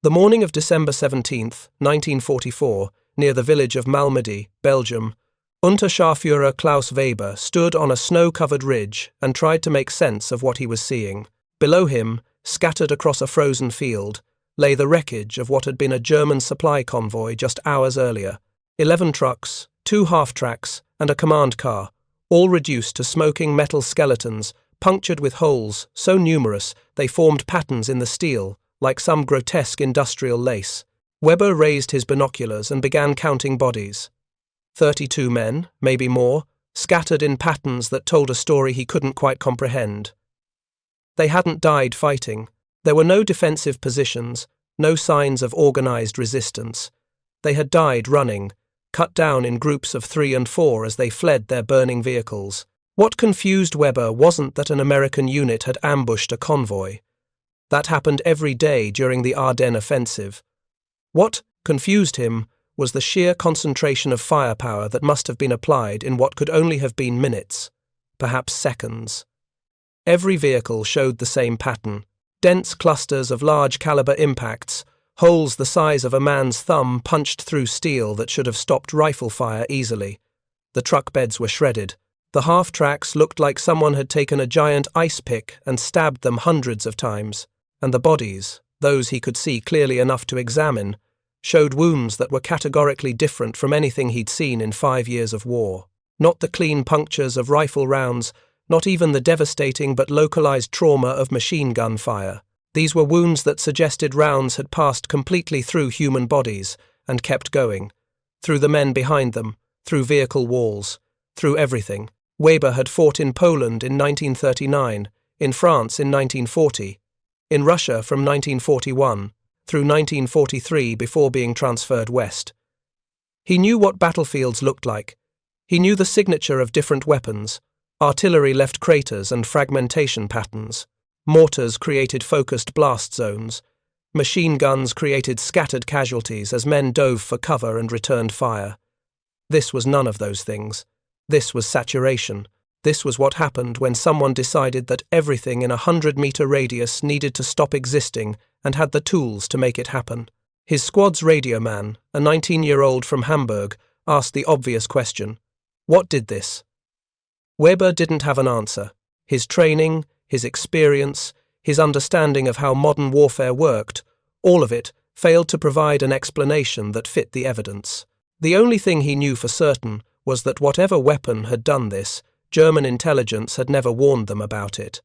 The morning of December 17th, 1944, near the village of Malmedy, Belgium, Unterscharführer Klaus Weber stood on a snow-covered ridge and tried to make sense of what he was seeing. Below him, scattered across a frozen field, lay the wreckage of what had been a German supply convoy just hours earlier. 11 trucks, 2 half-tracks, and a command car, all reduced to smoking metal skeletons, punctured with holes so numerous they formed patterns in the steel, like some grotesque industrial lace. Weber raised his binoculars and began counting bodies. 32 men, maybe more, scattered in patterns that told a story he couldn't quite comprehend. They hadn't died fighting. There were no defensive positions, no signs of organized resistance. They had died running, cut down in groups of 3 and 4 as they fled their burning vehicles. What confused Weber wasn't that an American unit had ambushed a convoy. That happened every day during the Ardennes Offensive. What confused him was the sheer concentration of firepower that must have been applied in what could only have been minutes, perhaps seconds. Every vehicle showed the same pattern: dense clusters of large-caliber impacts, holes the size of a man's thumb punched through steel that should have stopped rifle fire easily. The truck beds were shredded. The half-tracks looked like someone had taken a giant ice pick and stabbed them hundreds of times. And the bodies, those he could see clearly enough to examine, showed wounds that were categorically different from anything he'd seen in 5 years of war. Not the clean punctures of rifle rounds, not even the devastating but localized trauma of machine gun fire. These were wounds that suggested rounds had passed completely through human bodies and kept going, through the men behind them, through vehicle walls, through everything. Weber had fought in Poland in 1939, in France in 1940, in Russia from 1941 through 1943 before being transferred west. He knew what battlefields looked like. He knew the signature of different weapons. Artillery left craters and fragmentation patterns. Mortars created focused blast zones. Machine guns created scattered casualties as men dove for cover and returned fire. This was none of those things. This was saturation. This was what happened when someone decided that everything in a 100-meter radius needed to stop existing and had the tools to make it happen. His squad's radio man, a 19-year-old from Hamburg, asked the obvious question: what did this? Weber didn't have an answer. His training, his experience, his understanding of how modern warfare worked, all of it failed to provide an explanation that fit the evidence. The only thing he knew for certain was that whatever weapon had done this, German intelligence had never warned them about it.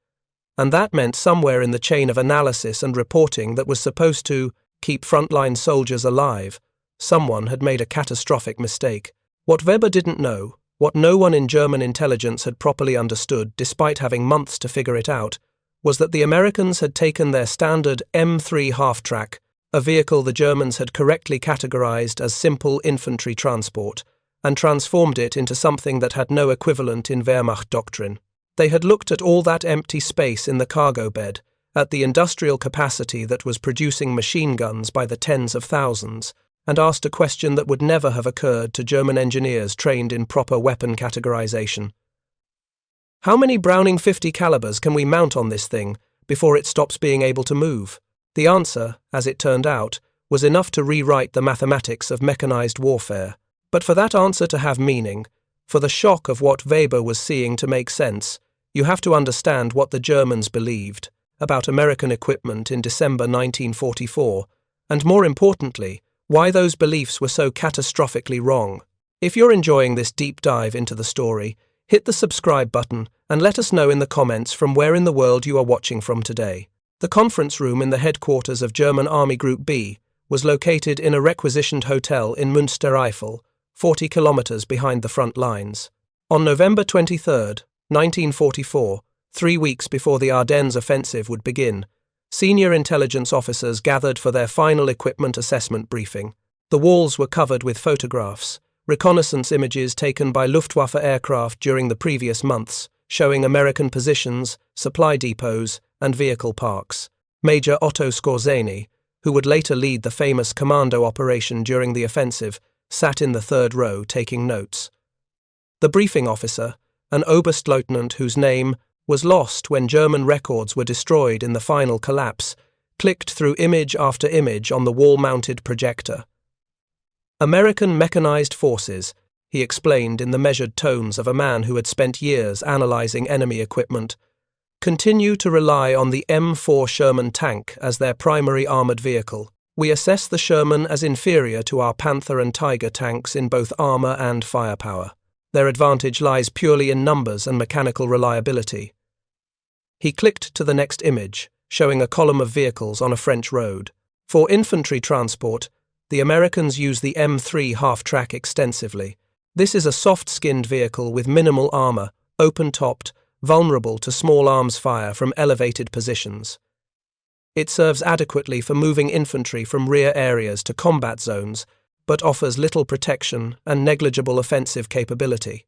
And that meant somewhere in the chain of analysis and reporting that was supposed to keep frontline soldiers alive, someone had made a catastrophic mistake. What Weber didn't know, what no one in German intelligence had properly understood despite having months to figure it out, was that the Americans had taken their standard M3 half-track, a vehicle the Germans had correctly categorized as simple infantry transport, and transformed it into something that had no equivalent in Wehrmacht doctrine. They had looked at all that empty space in the cargo bed, at the industrial capacity that was producing machine guns by the tens of thousands, and asked a question that would never have occurred to German engineers trained in proper weapon categorization. How many Browning 50 calibers can we mount on this thing before it stops being able to move? The answer, as it turned out, was enough to rewrite the mathematics of mechanized warfare. But for that answer to have meaning, for the shock of what Weber was seeing to make sense, you have to understand what the Germans believed about American equipment in December 1944, and more importantly, why those beliefs were so catastrophically wrong. If you're enjoying this deep dive into the story, hit the subscribe button and let us know in the comments from where in the world you are watching from today. The conference room in the headquarters of German Army Group B was located in a requisitioned hotel in Münstereifel, 40 kilometers behind the front lines. On November 23, 1944, 3 weeks before the Ardennes Offensive would begin, senior intelligence officers gathered for their final equipment assessment briefing. The walls were covered with photographs, reconnaissance images taken by Luftwaffe aircraft during the previous months, showing American positions, supply depots, and vehicle parks. Major Otto Skorzeny, who would later lead the famous commando operation during the offensive, sat in the third row taking notes. The briefing officer, an Oberstleutnant whose name was lost when German records were destroyed in the final collapse, clicked through image after image on the wall-mounted projector. American mechanized forces, he explained in the measured tones of a man who had spent years analyzing enemy equipment, continue to rely on the M4 Sherman tank as their primary armored vehicle. We assess the Sherman as inferior to our Panther and Tiger tanks in both armor and firepower. Their advantage lies purely in numbers and mechanical reliability. He clicked to the next image, showing a column of vehicles on a French road. For infantry transport, the Americans use the M3 half-track extensively. This is a soft-skinned vehicle with minimal armor, open-topped, vulnerable to small arms fire from elevated positions. It serves adequately for moving infantry from rear areas to combat zones, but offers little protection and negligible offensive capability.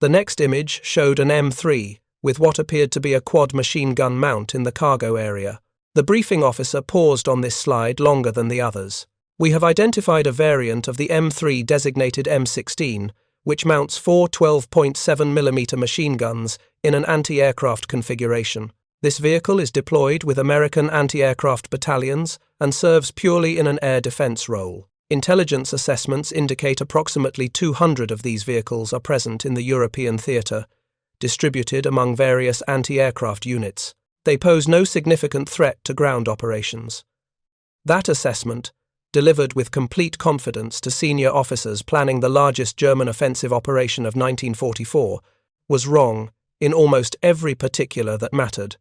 The next image showed an M3 with what appeared to be a quad machine gun mount in the cargo area. The briefing officer paused on this slide longer than the others. We have identified a variant of the M3 designated M16, which mounts four 12.7mm machine guns in an anti-aircraft configuration. This vehicle is deployed with American anti-aircraft battalions and serves purely in an air defense role. Intelligence assessments indicate approximately 200 of these vehicles are present in the European theatre, distributed among various anti-aircraft units. They pose no significant threat to ground operations. That assessment, delivered with complete confidence to senior officers planning the largest German offensive operation of 1944, was wrong in almost every particular that mattered.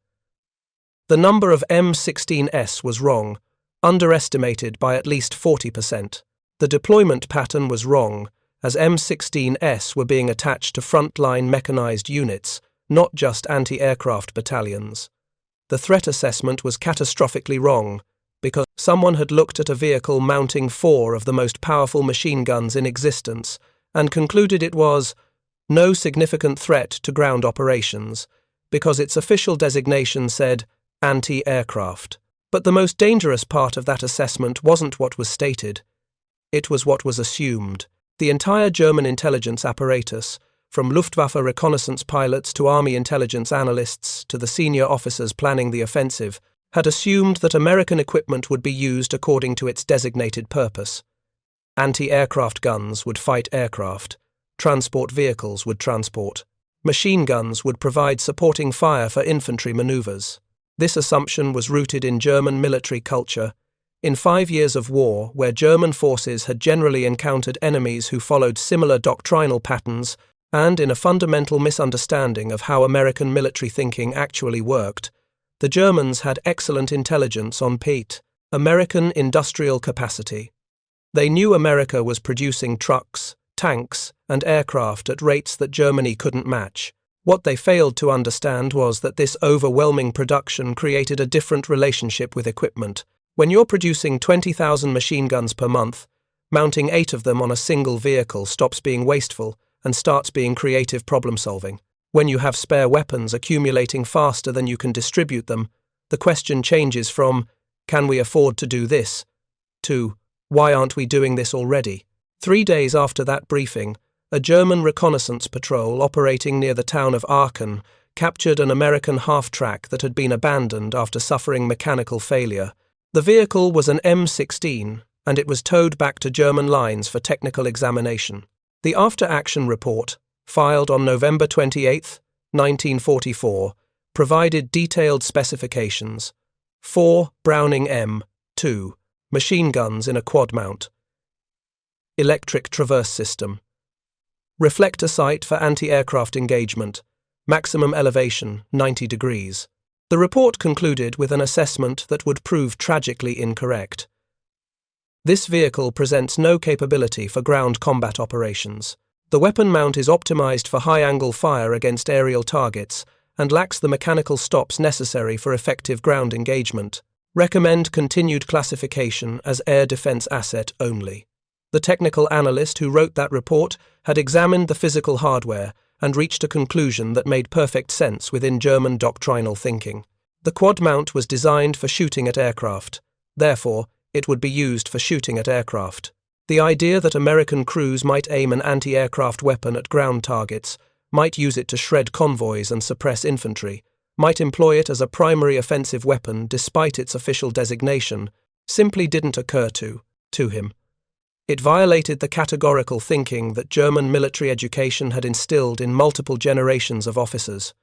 The number of M16s was wrong, underestimated by at least 40%. The deployment pattern was wrong, as M16s were being attached to frontline mechanized units, not just anti-aircraft battalions. The threat assessment was catastrophically wrong, because someone had looked at a vehicle mounting four of the most powerful machine guns in existence and concluded it was no significant threat to ground operations, because its official designation said anti-aircraft. But the most dangerous part of that assessment wasn't what was stated. It was what was assumed. The entire German intelligence apparatus, from Luftwaffe reconnaissance pilots to army intelligence analysts to the senior officers planning the offensive, had assumed that American equipment would be used according to its designated purpose. Anti-aircraft guns would fight aircraft, transport vehicles would transport, machine guns would provide supporting fire for infantry maneuvers. This assumption was rooted in German military culture. In 5 years of war, where German forces had generally encountered enemies who followed similar doctrinal patterns, and in a fundamental misunderstanding of how American military thinking actually worked, the Germans had excellent intelligence on PET, American industrial capacity. They knew America was producing trucks, tanks, and aircraft at rates that Germany couldn't match. What they failed to understand was that this overwhelming production created a different relationship with equipment. When you're producing 20,000 machine guns per month, mounting 8 of them on a single vehicle stops being wasteful and starts being creative problem-solving. When you have spare weapons accumulating faster than you can distribute them, the question changes from, can we afford to do this, to, why aren't we doing this already? 3 days after that briefing, a German reconnaissance patrol operating near the town of Aachen captured an American half-track that had been abandoned after suffering mechanical failure. The vehicle was an M16, and it was towed back to German lines for technical examination. The after-action report, filed on November 28, 1944, provided detailed specifications. 4 Browning M2 machine guns in a quad mount. Electric traverse system. Reflector sight for anti-aircraft engagement. Maximum elevation 90 degrees. The report concluded with an assessment that would prove tragically incorrect. This vehicle presents no capability for ground combat operations. The weapon mount is optimized for high-angle fire against aerial targets and lacks the mechanical stops necessary for effective ground engagement. Recommend continued classification as air defense asset only. The technical analyst who wrote that report had examined the physical hardware and reached a conclusion that made perfect sense within German doctrinal thinking. The quad mount was designed for shooting at aircraft. Therefore, it would be used for shooting at aircraft. The idea that American crews might aim an anti-aircraft weapon at ground targets, might use it to shred convoys and suppress infantry, might employ it as a primary offensive weapon despite its official designation, simply didn't occur to him. It violated the categorical thinking that German military education had instilled in multiple generations of officers.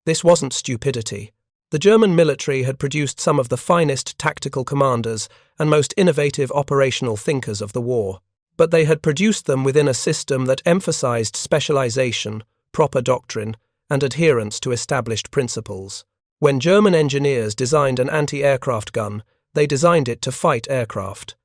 This wasn't stupidity. The German military had produced some of the finest tactical commanders and most innovative operational thinkers of the war, but they had produced them within a system that emphasized specialization, proper doctrine, and adherence to established principles. When German engineers designed an anti-aircraft gun, they designed it to fight aircraft.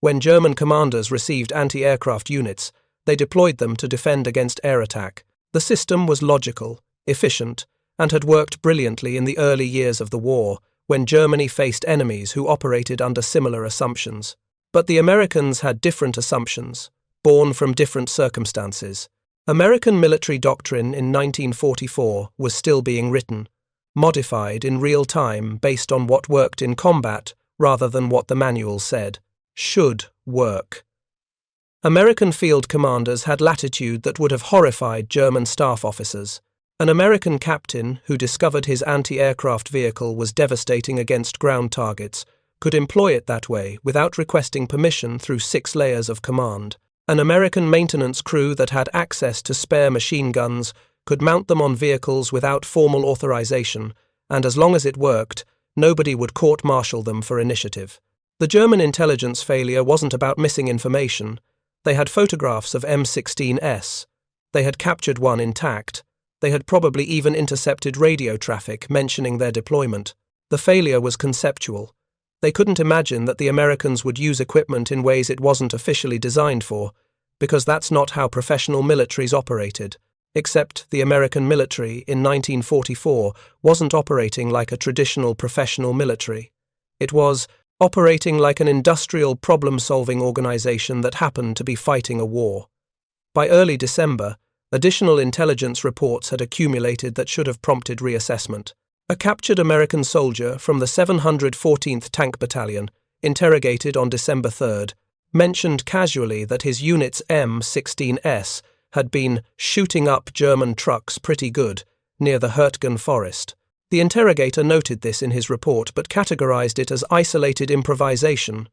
When German commanders received anti-aircraft units, they deployed them to defend against air attack. The system was logical, efficient, and had worked brilliantly in the early years of the war, when Germany faced enemies who operated under similar assumptions. But the Americans had different assumptions, born from different circumstances. American military doctrine in 1944 was still being written, modified in real time based on what worked in combat rather than what the manual said should work. American field commanders had latitude that would have horrified German staff officers. An American captain who discovered his anti-aircraft vehicle was devastating against ground targets could employ it that way without requesting permission through 6 layers of command. An American maintenance crew that had access to spare machine guns could mount them on vehicles without formal authorization, and as long as it worked, nobody would court-martial them for initiative. The German intelligence failure wasn't about missing information. They had photographs of M16s. They had captured one intact. They had probably even intercepted radio traffic mentioning their deployment. The failure was conceptual. They couldn't imagine that the Americans would use equipment in ways it wasn't officially designed for, because that's not how professional militaries operated. Except the American military in 1944 wasn't operating like a traditional professional military. It was operating like an industrial problem-solving organization that happened to be fighting a war. By early December, additional intelligence reports had accumulated that should have prompted reassessment. A captured American soldier from the 714th Tank Battalion, interrogated on December 3rd, mentioned casually that his unit's M16s had been shooting up German trucks pretty good near the Hurtgen forest. The interrogator noted this in his report but categorized it as isolated improvisation,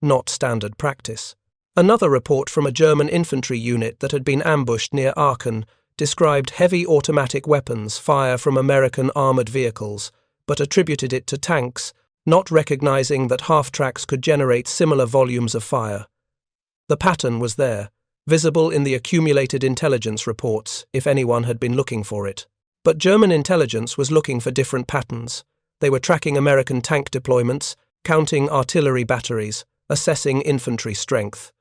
not standard practice. Another report from a German infantry unit that had been ambushed near Aachen described heavy automatic weapons fire from American armored vehicles, but attributed it to tanks, not recognizing that half-tracks could generate similar volumes of fire. The pattern was there, visible in the accumulated intelligence reports, if anyone had been looking for it. But German intelligence was looking for different patterns. They were tracking American tank deployments, counting artillery batteries, assessing infantry strength.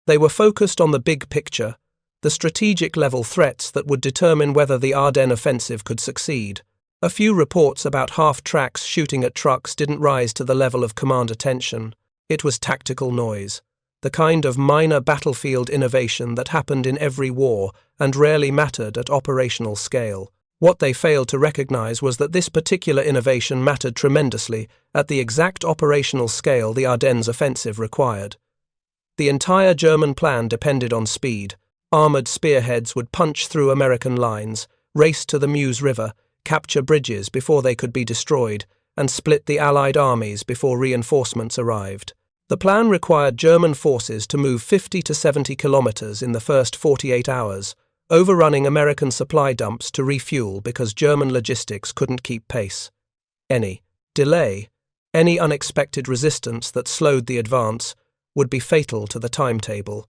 They were focused on the big picture, the strategic-level threats that would determine whether the Ardennes Offensive could succeed. A few reports about half-tracks shooting at trucks didn't rise to the level of command attention. It was tactical noise, the kind of minor battlefield innovation that happened in every war and rarely mattered at operational scale. What they failed to recognize was that this particular innovation mattered tremendously at the exact operational scale the Ardennes Offensive required. The entire German plan depended on speed. Armored spearheads would punch through American lines, race to the Meuse River, capture bridges before they could be destroyed, and split the Allied armies before reinforcements arrived. The plan required German forces to move 50 to 70 kilometers in the first 48 hours, overrunning American supply dumps to refuel because German logistics couldn't keep pace. Any delay, any unexpected resistance that slowed the advance, would be fatal to the timetable.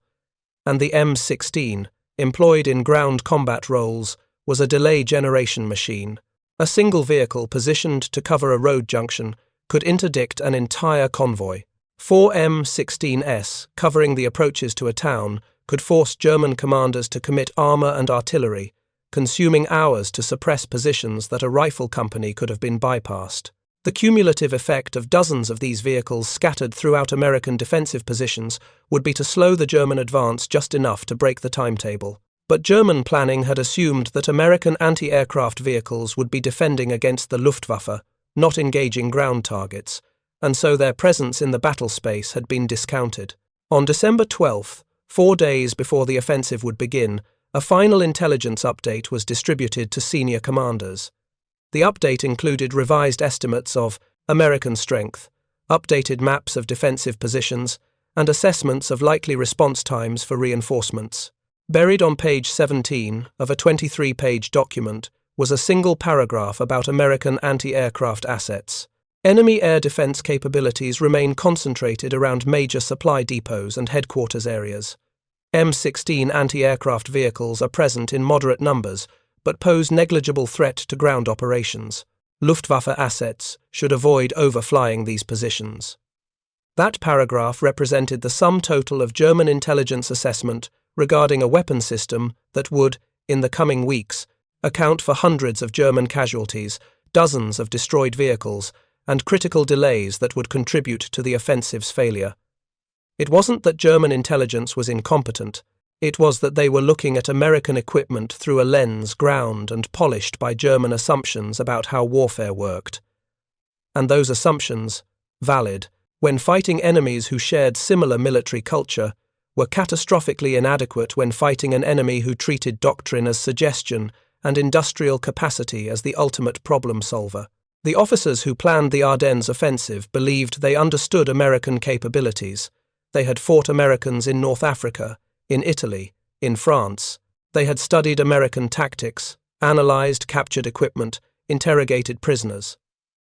And the M16, employed in ground combat roles, was a delay generation machine. A single vehicle positioned to cover a road junction could interdict an entire convoy. 4 M16s, covering the approaches to a town, could force German commanders to commit armor and artillery, consuming hours to suppress positions that a rifle company could have been bypassed. The cumulative effect of dozens of these vehicles scattered throughout American defensive positions would be to slow the German advance just enough to break the timetable. But German planning had assumed that American anti-aircraft vehicles would be defending against the Luftwaffe, not engaging ground targets, and so their presence in the battle space had been discounted. On December 12th, 4 days before the offensive would begin, a final intelligence update was distributed to senior commanders. The update included revised estimates of American strength, updated maps of defensive positions, and assessments of likely response times for reinforcements. Buried on page 17 of a 23-page document was a single paragraph about American anti-aircraft assets. Enemy air defense capabilities remain concentrated around major supply depots and headquarters areas. M16 anti-aircraft vehicles are present in moderate numbers, but pose negligible threat to ground operations. Luftwaffe assets should avoid overflying these positions. That paragraph represented the sum total of German intelligence assessment regarding a weapon system that would, in the coming weeks, account for hundreds of German casualties, dozens of destroyed vehicles, and critical delays that would contribute to the offensive's failure. It wasn't that German intelligence was incompetent, it was that they were looking at American equipment through a lens ground and polished by German assumptions about how warfare worked. And those assumptions, valid, when fighting enemies who shared similar military culture, were catastrophically inadequate when fighting an enemy who treated doctrine as suggestion and industrial capacity as the ultimate problem solver. The officers who planned the Ardennes Offensive believed they understood American capabilities. They had fought Americans in North Africa, in Italy, in France. They had studied American tactics, analyzed captured equipment, interrogated prisoners.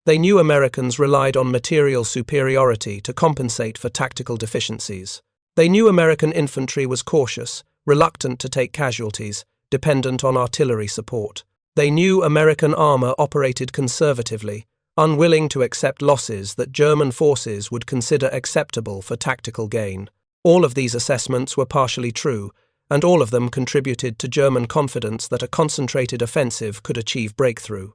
They knew Americans relied on material superiority to compensate for tactical deficiencies. They knew American infantry was cautious, reluctant to take casualties, dependent on artillery support. They knew American armor operated conservatively, unwilling to accept losses that German forces would consider acceptable for tactical gain. All of these assessments were partially true, and all of them contributed to German confidence that a concentrated offensive could achieve breakthrough.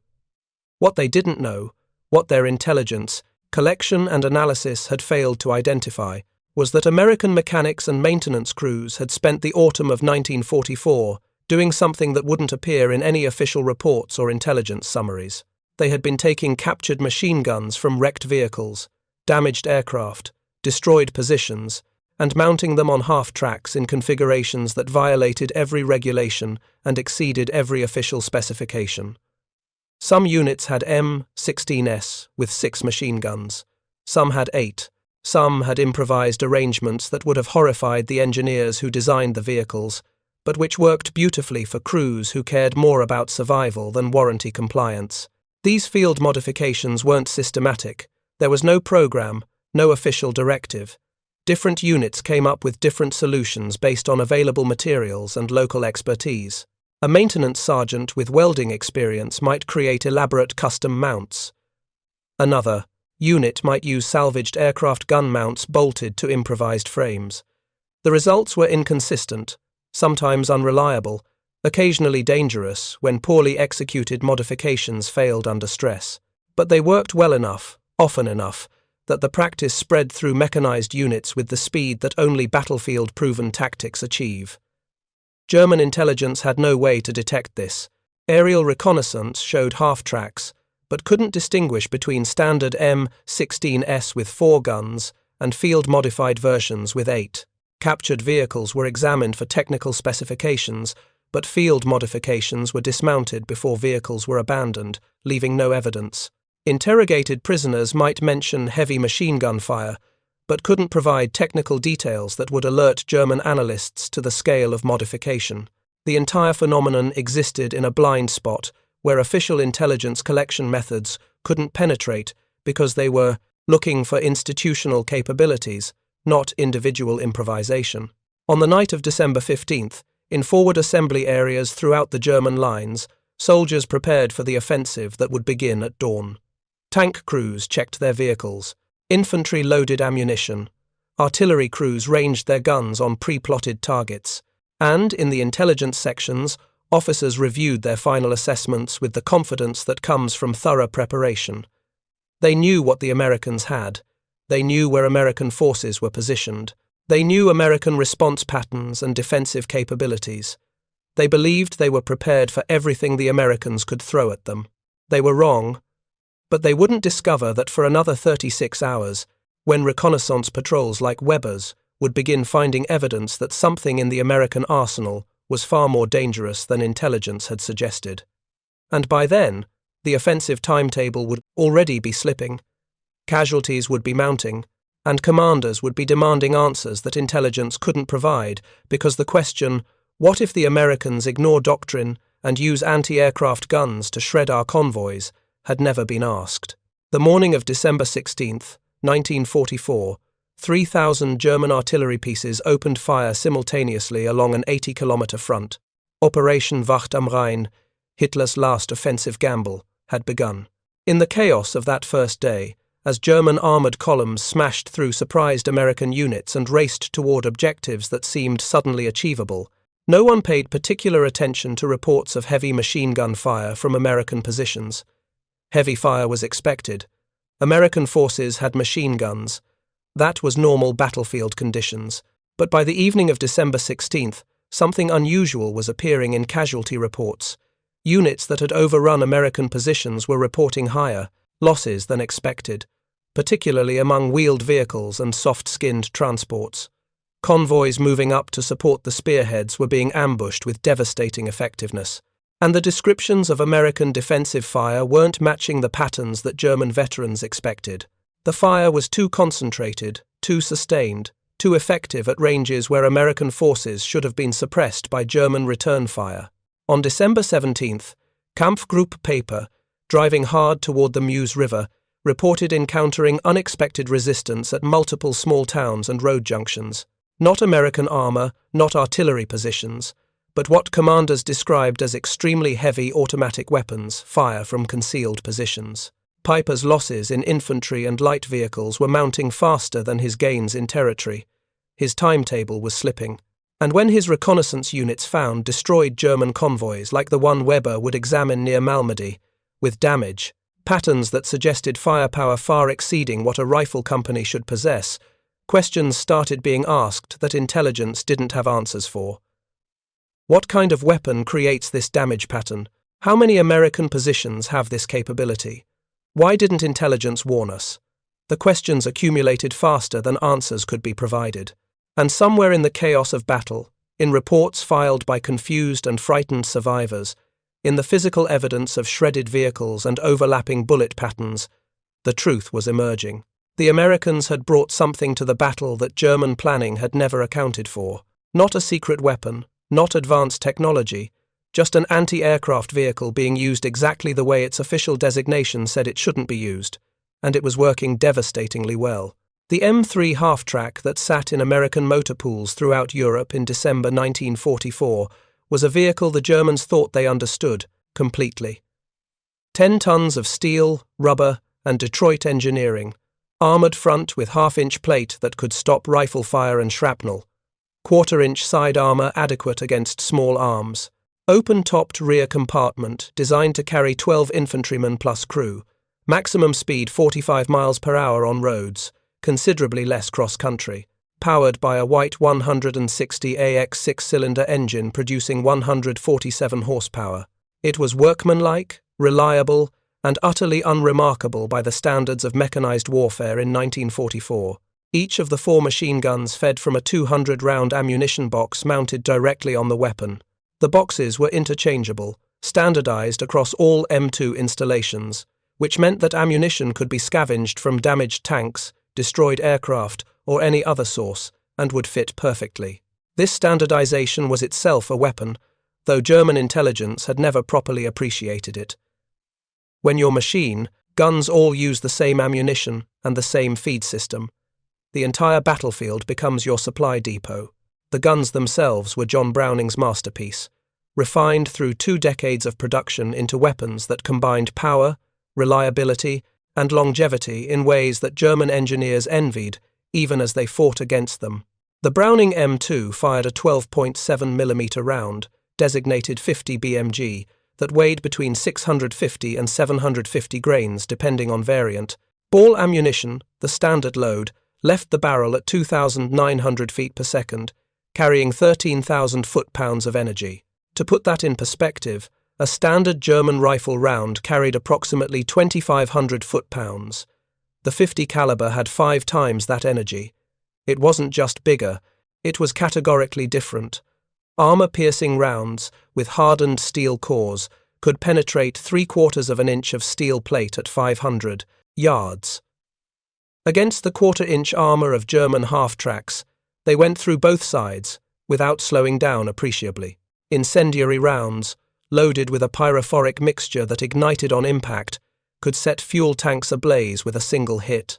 What they didn't know, what their intelligence, collection and analysis had failed to identify, was that American mechanics and maintenance crews had spent the autumn of 1944 doing something that wouldn't appear in any official reports or intelligence summaries. They had been taking captured machine guns from wrecked vehicles, damaged aircraft, destroyed positions, and mounting them on half-tracks in configurations that violated every regulation and exceeded every official specification. Some units had M16s with 6 machine guns. Some had 8. Some had improvised arrangements that would have horrified the engineers who designed the vehicles, but which worked beautifully for crews who cared more about survival than warranty compliance. These field modifications weren't systematic. There was no program, no official directive. Different units came up with different solutions based on available materials and local expertise. A maintenance sergeant with welding experience might create elaborate custom mounts. Another unit might use salvaged aircraft gun mounts bolted to improvised frames. The results were inconsistent, sometimes unreliable, occasionally dangerous when poorly executed modifications failed under stress. But they worked well enough, often enough, that the practice spread through mechanized units with the speed that only battlefield-proven tactics achieve. German intelligence had no way to detect this. Aerial reconnaissance showed half-tracks, but couldn't distinguish between standard M16s with 4 guns and field-modified versions with 8. Captured vehicles were examined for technical specifications, but field modifications were dismounted before vehicles were abandoned, leaving no evidence. Interrogated prisoners might mention heavy machine gun fire, but couldn't provide technical details that would alert German analysts to the scale of modification. The entire phenomenon existed in a blind spot where official intelligence collection methods couldn't penetrate because they were looking for institutional capabilities, not individual improvisation. On the night of December 15th, in forward assembly areas throughout the German lines, soldiers prepared for the offensive that would begin at dawn. Tank crews checked their vehicles. Infantry loaded ammunition. Artillery crews ranged their guns on pre-plotted targets. And, in the intelligence sections, officers reviewed their final assessments with the confidence that comes from thorough preparation. They knew what the Americans had. They knew where American forces were positioned. They knew American response patterns and defensive capabilities. They believed they were prepared for everything the Americans could throw at them. They were wrong, but they wouldn't discover that for another 36 hours, when reconnaissance patrols like Weber's would begin finding evidence that something in the American arsenal was far more dangerous than intelligence had suggested. And by then, The offensive timetable would already be slipping, casualties would be mounting, and commanders would be demanding answers that intelligence couldn't provide because the question, what if the Americans ignore doctrine and use anti-aircraft guns to shred our convoys, had never been asked. The morning of December 16th, 1944, 3,000 German artillery pieces opened fire simultaneously along an 80-kilometer front. Operation Wacht am Rhein, Hitler's last offensive gamble, had begun. In the chaos of that first day, as German armoured columns smashed through surprised American units and raced toward objectives that seemed suddenly achievable, no one paid particular attention to reports of heavy machine gun fire from American positions. Heavy fire was expected. American forces had machine guns. That was normal battlefield conditions. But by the evening of December 16th, something unusual was appearing in casualty reports. Units that had overrun American positions were reporting higher losses than expected, particularly among wheeled vehicles and soft-skinned transports. Convoys moving up to support the spearheads were being ambushed with devastating effectiveness, and the descriptions of American defensive fire weren't matching the patterns that German veterans expected. The fire was too concentrated, too sustained, too effective at ranges where American forces should have been suppressed by German return fire. On December 17th, Kampfgruppe Paper, driving hard toward the Meuse River, reported encountering unexpected resistance at multiple small towns and road junctions. Not American armor, not artillery positions, but what commanders described as extremely heavy automatic weapons fire from concealed positions. Piper's losses in infantry and light vehicles were mounting faster than his gains in territory. His timetable was slipping. And when his reconnaissance units found destroyed German convoys like the one Weber would examine near Malmedy, with damage, patterns that suggested firepower far exceeding what a rifle company should possess, questions started being asked that intelligence didn't have answers for. What kind of weapon creates this damage pattern? How many American positions have this capability? Why didn't intelligence warn us? The questions accumulated faster than answers could be provided. And somewhere in the chaos of battle, in reports filed by confused and frightened survivors, in the physical evidence of shredded vehicles and overlapping bullet patterns, the truth was emerging. The Americans had brought something to the battle that German planning had never accounted for. Not a secret weapon, not advanced technology, just an anti-aircraft vehicle being used exactly the way its official designation said it shouldn't be used, and it was working devastatingly well. The M3 half-track that sat in American motor pools throughout Europe in December 1944 was a vehicle the Germans thought they understood completely. 10 tons of steel, rubber, and Detroit engineering, armoured front with half-inch plate that could stop rifle fire and shrapnel, quarter-inch side armour adequate against small arms, open-topped rear compartment designed to carry 12 infantrymen plus crew, maximum speed 45 miles per hour on roads, considerably less cross-country, powered by a white 160 AX six-cylinder engine producing 147 horsepower. It was workmanlike, reliable, and utterly unremarkable by the standards of mechanized warfare in 1944. Each of the 4 machine guns fed from a 200-round ammunition box mounted directly on the weapon. The boxes were interchangeable, standardized across all M2 installations, which meant that ammunition could be scavenged from damaged tanks, destroyed aircraft, or any other source, and would fit perfectly. This standardization was itself a weapon, though German intelligence had never properly appreciated it. When your machine, guns all use the same ammunition and the same feed system. The entire battlefield becomes your supply depot. The guns themselves were John Browning's masterpiece, refined through 2 decades of production into weapons that combined power, reliability, and longevity in ways that German engineers envied, even as they fought against them. The Browning M2 fired a 12.7mm round, designated 50 BMG, that weighed between 650 and 750 grains depending on variant. Ball ammunition, the standard load, left the barrel at 2,900 feet per second, carrying 13,000 foot-pounds of energy. To put that in perspective, a standard German rifle round carried approximately 2,500 foot-pounds. The 50 caliber had 5 times that energy. It wasn't just bigger, it was categorically different. Armor-piercing rounds, with hardened steel cores, could penetrate 3/4 of an inch of steel plate at 500 yards. Against the 1/4-inch armour of German half-tracks, they went through both sides, without slowing down appreciably. Incendiary rounds, loaded with a pyrophoric mixture that ignited on impact, could set fuel tanks ablaze with a single hit.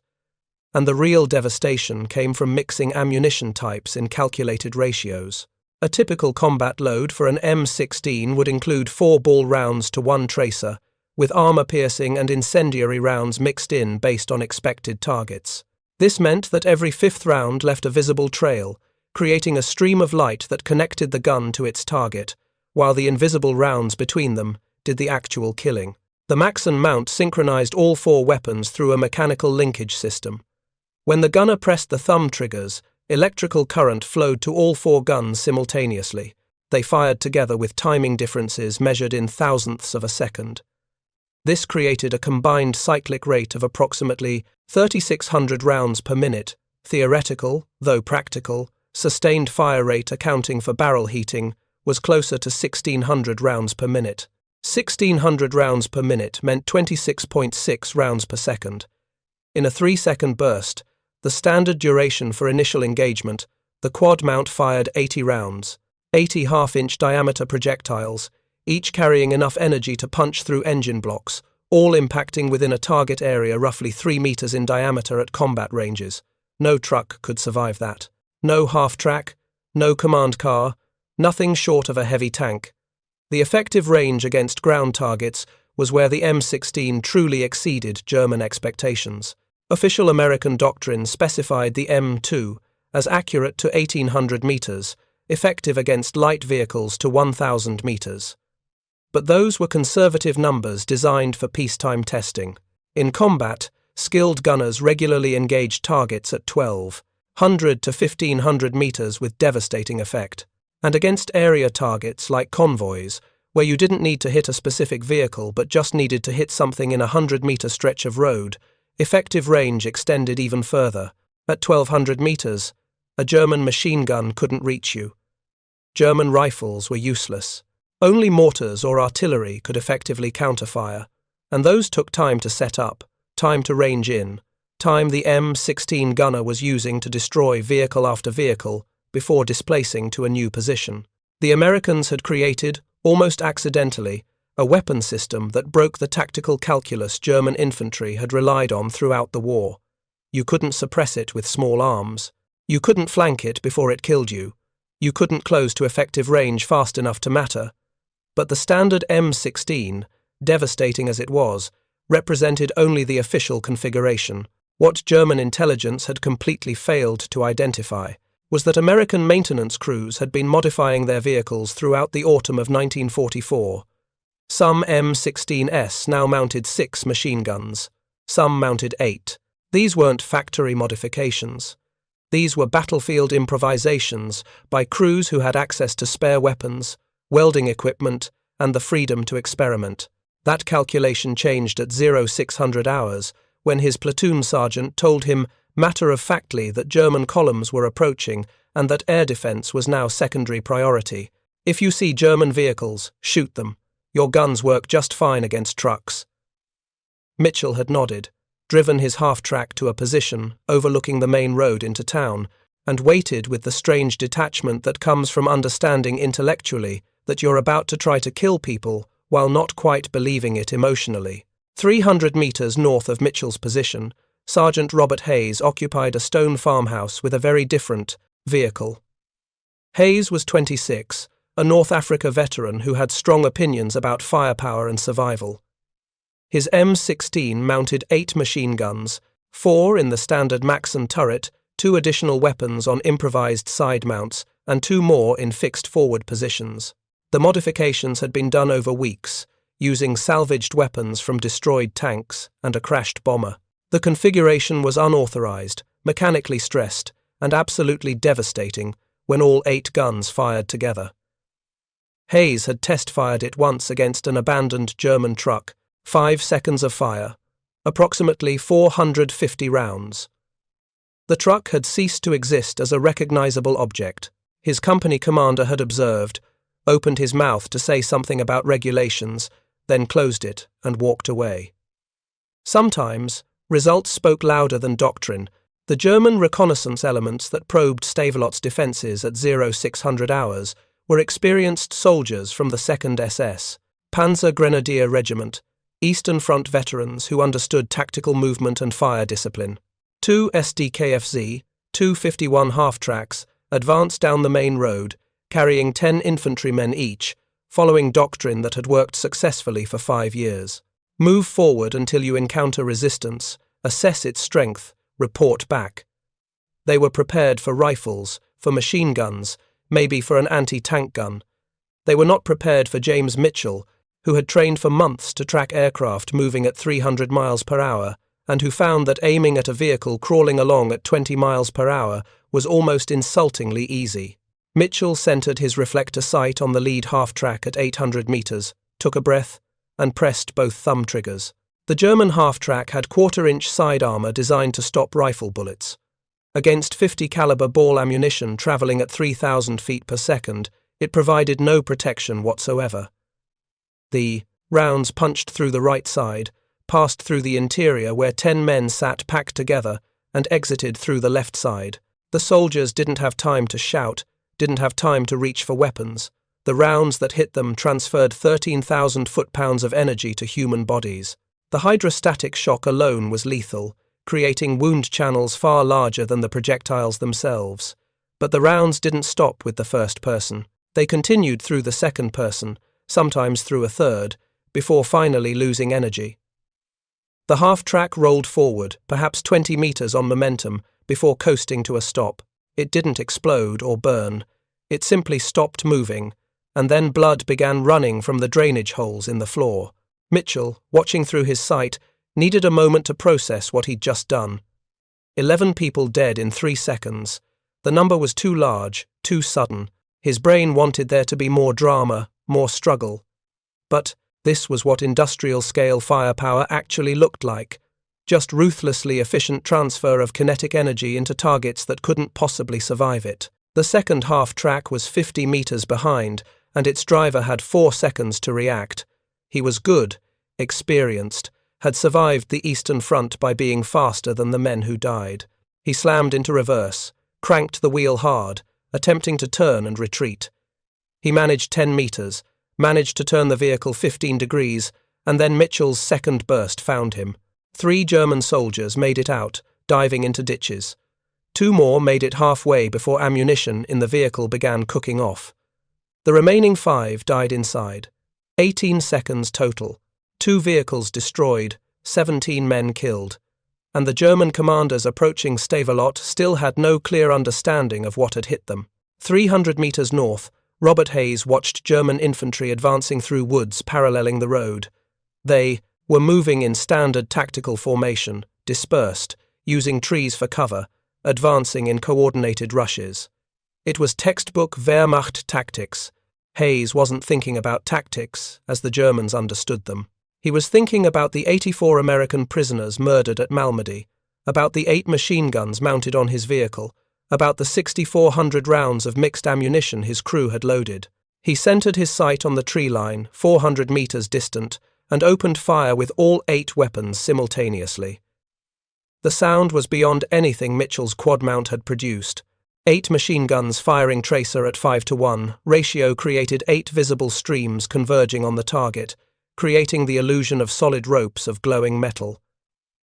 And the real devastation came from mixing ammunition types in calculated ratios. A typical combat load for an M16 would include 4 ball rounds to 1 tracer, with armour-piercing and incendiary rounds mixed in based on expected targets. This meant that every 5th round left a visible trail, creating a stream of light that connected the gun to its target, while the invisible rounds between them did the actual killing. The Maxim mount synchronized all 4 weapons through a mechanical linkage system. When the gunner pressed the thumb triggers, electrical current flowed to all 4 guns simultaneously. They fired together with timing differences measured in thousandths of a second. This created a combined cyclic rate of approximately 3,600 rounds per minute, theoretical, though practical. Sustained fire rate accounting for barrel heating was closer to 1,600 rounds per minute. 1,600 rounds per minute meant 26.6 rounds per second. In a 3-second burst, the standard duration for initial engagement, the quad mount fired 80 rounds, 80 half-inch diameter projectiles, each carrying enough energy to punch through engine blocks, all impacting within a target area roughly 3 meters in diameter at combat ranges. No truck could survive that. No half-track, no command car, nothing short of a heavy tank. The effective range against ground targets was where the M16 truly exceeded German expectations. Official American doctrine specified the M2 as accurate to 1,800 meters, effective against light vehicles to 1,000 meters. But those were conservative numbers designed for peacetime testing. In combat, skilled gunners regularly engaged targets at 1,200 to 1,500 meters with devastating effect. And against area targets like convoys, where you didn't need to hit a specific vehicle but just needed to hit something in a 100-meter stretch of road, effective range extended even further. At 1,200 meters, a German machine gun couldn't reach you. German rifles were useless. Only mortars or artillery could effectively counterfire, and those took time to set up, time to range in, time the M16 gunner was using to destroy vehicle after vehicle before displacing to a new position. The Americans had created, almost accidentally, a weapon system that broke the tactical calculus German infantry had relied on throughout the war. You couldn't suppress it with small arms. You couldn't flank it before it killed you. You couldn't close to effective range fast enough to matter. But the standard M16, devastating as it was, represented only the official configuration. What German intelligence had completely failed to identify was that American maintenance crews had been modifying their vehicles throughout the autumn of 1944. Some M16s now mounted 6 machine guns, some mounted 8. These weren't factory modifications. These were battlefield improvisations by crews who had access to spare weapons, welding equipment, and the freedom to experiment. That calculation changed at 0600 hours when his platoon sergeant told him matter-of-factly that German columns were approaching and that air defense was now secondary priority. If you see German vehicles, shoot them. Your guns work just fine against trucks. Mitchell had nodded, driven his half-track to a position overlooking the main road into town, and waited with the strange detachment that comes from understanding intellectually that you're about to try to kill people while not quite believing it emotionally. 300 meters north of Mitchell's position, Sergeant Robert Hayes occupied a stone farmhouse with a very different vehicle. Hayes was 26, a North Africa veteran who had strong opinions about firepower and survival. His M16 mounted 8 machine guns, 4 in the standard Maxim turret, 2 additional weapons on improvised side mounts, and 2 more in fixed forward positions. The modifications had been done over weeks, using salvaged weapons from destroyed tanks and a crashed bomber. The configuration was unauthorized, mechanically stressed, and absolutely devastating when all 8 guns fired together. Hayes had test-fired it once against an abandoned German truck, 5 seconds of fire, approximately 450 rounds. The truck had ceased to exist as a recognizable object. His company commander had observed, opened his mouth to say something about regulations, then closed it and walked away. Sometimes, results spoke louder than doctrine. The German reconnaissance elements that probed Stavelot's defences at 0600 hours were experienced soldiers from the 2nd SS, Panzer Grenadier Regiment, Eastern Front veterans who understood tactical movement and fire discipline. 2 SDKFZ, 251 half-tracks, advanced down the main road, carrying 10 infantrymen each, following doctrine that had worked successfully for 5 years. Move forward until you encounter resistance, assess its strength, report back. They were prepared for rifles, for machine guns, maybe for an anti-tank gun. They were not prepared for James Mitchell, who had trained for months to track aircraft moving at 300 miles per hour, and who found that aiming at a vehicle crawling along at 20 miles per hour was almost insultingly easy. Mitchell centered his reflector sight on the lead half-track at 800 meters, took a breath, and pressed both thumb triggers. The German half-track had quarter-inch side armor designed to stop rifle bullets. Against 50 caliber ball ammunition traveling at 3,000 feet per second, it provided no protection whatsoever. The rounds punched through the right side, passed through the interior where 10 men sat packed together, and exited through the left side. The soldiers didn't have time to shout, didn't have time to reach for weapons. The rounds that hit them transferred 13,000 foot-pounds of energy to human bodies. The hydrostatic shock alone was lethal, creating wound channels far larger than the projectiles themselves. But the rounds didn't stop with the first person. They continued through the second person, sometimes through a third, before finally losing energy. The half-track rolled forward, perhaps 20 meters on momentum, before coasting to a stop. It didn't explode or burn. It simply stopped moving, and then blood began running from the drainage holes in the floor. Mitchell, watching through his sight, needed a moment to process what he'd just done. 11 people dead in 3 seconds. The number was too large, too sudden. His brain wanted there to be more drama, more struggle. But this was what industrial-scale firepower actually looked like. Just ruthlessly efficient transfer of kinetic energy into targets that couldn't possibly survive it. The second half-track was 50 meters behind, and its driver had 4 seconds to react. He was good, experienced, had survived the Eastern Front by being faster than the men who died. He slammed into reverse, cranked the wheel hard, attempting to turn and retreat. He managed 10 meters, managed to turn the vehicle 15 degrees, and then Mitchell's second burst found him. 3 German soldiers made it out, diving into ditches. 2 more made it halfway before ammunition in the vehicle began cooking off. The remaining 5 died inside. 18 seconds total. 2 vehicles destroyed, 17 men killed. And the German commanders approaching Stavelot still had no clear understanding of what had hit them. 300 meters north, Robert Hayes watched German infantry advancing through woods paralleling the road. They were moving in standard tactical formation, dispersed, using trees for cover, advancing in coordinated rushes. It was textbook Wehrmacht tactics. Hayes wasn't thinking about tactics as the Germans understood them. He was thinking about the 84 American prisoners murdered at Malmedy, about the 8 machine guns mounted on his vehicle, about the 6,400 rounds of mixed ammunition his crew had loaded. He centered his sight on the tree line, 400 meters distant, and opened fire with all 8 weapons simultaneously. The sound was beyond anything Mitchell's quad mount had produced. 8 machine guns firing tracer at 5-to-1 ratio created 8 visible streams converging on the target, creating the illusion of solid ropes of glowing metal.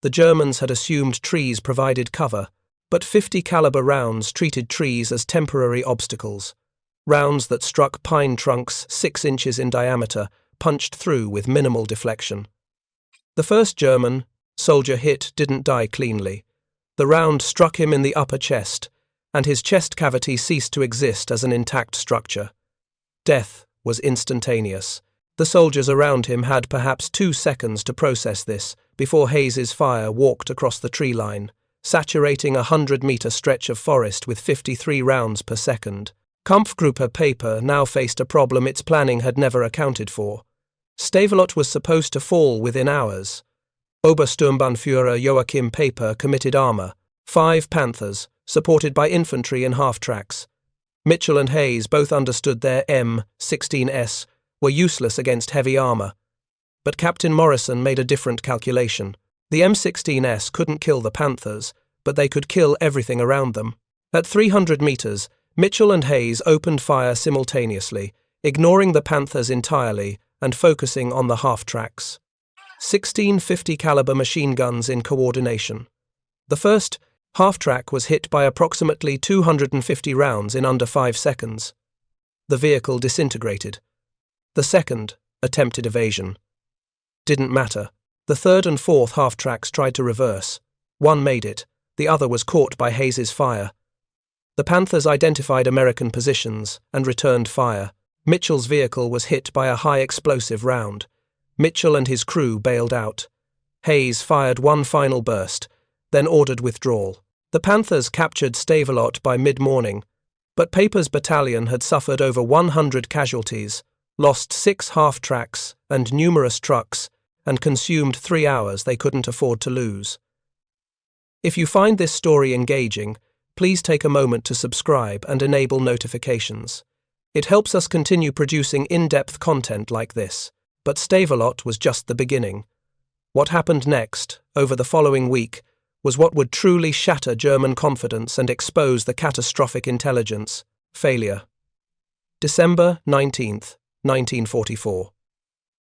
The Germans had assumed trees provided cover, but 50 caliber rounds treated trees as temporary obstacles. Rounds that struck pine trunks 6 inches in diameter punched through with minimal deflection. The first German soldier hit didn't die cleanly. The round struck him in the upper chest, and his chest cavity ceased to exist as an intact structure. Death was instantaneous. The soldiers around him had perhaps 2 seconds to process this before Hayes's fire walked across the tree line, saturating a 100-meter stretch of forest with 53 rounds per second. Kampfgruppe Paper now faced a problem its planning had never accounted for. Stavelot was supposed to fall within hours. Obersturmbannführer Joachim Paper committed armor, 5 Panthers, supported by infantry in half-tracks. Mitchell and Hayes both understood their M16S were useless against heavy armor. But Captain Morrison made a different calculation. The M16s couldn't kill the Panthers, but they could kill everything around them. At 300 meters, Mitchell and Hayes opened fire simultaneously, ignoring the Panthers entirely and focusing on the half-tracks. 16 50 caliber machine guns in coordination. The first half-track was hit by approximately 250 rounds in under 5 seconds. The vehicle disintegrated. The second attempted evasion. Didn't matter. The third and fourth half-tracks tried to reverse. One made it. The other was caught by Hayes's fire. The Panthers identified American positions and returned fire. Mitchell's vehicle was hit by a high explosive round. Mitchell and his crew bailed out. Hayes fired one final burst, then ordered withdrawal. The Panthers captured Stavelot by mid-morning, but Paper's battalion had suffered over 100 casualties, lost 6 half-tracks and numerous trucks, and consumed 3 hours they couldn't afford to lose. If you find this story engaging, please take a moment to subscribe and enable notifications. It helps us continue producing in-depth content like this. But Stavelot was just the beginning. What happened next, over the following week, was what would truly shatter German confidence and expose the catastrophic intelligence failure. December 19th, 1944.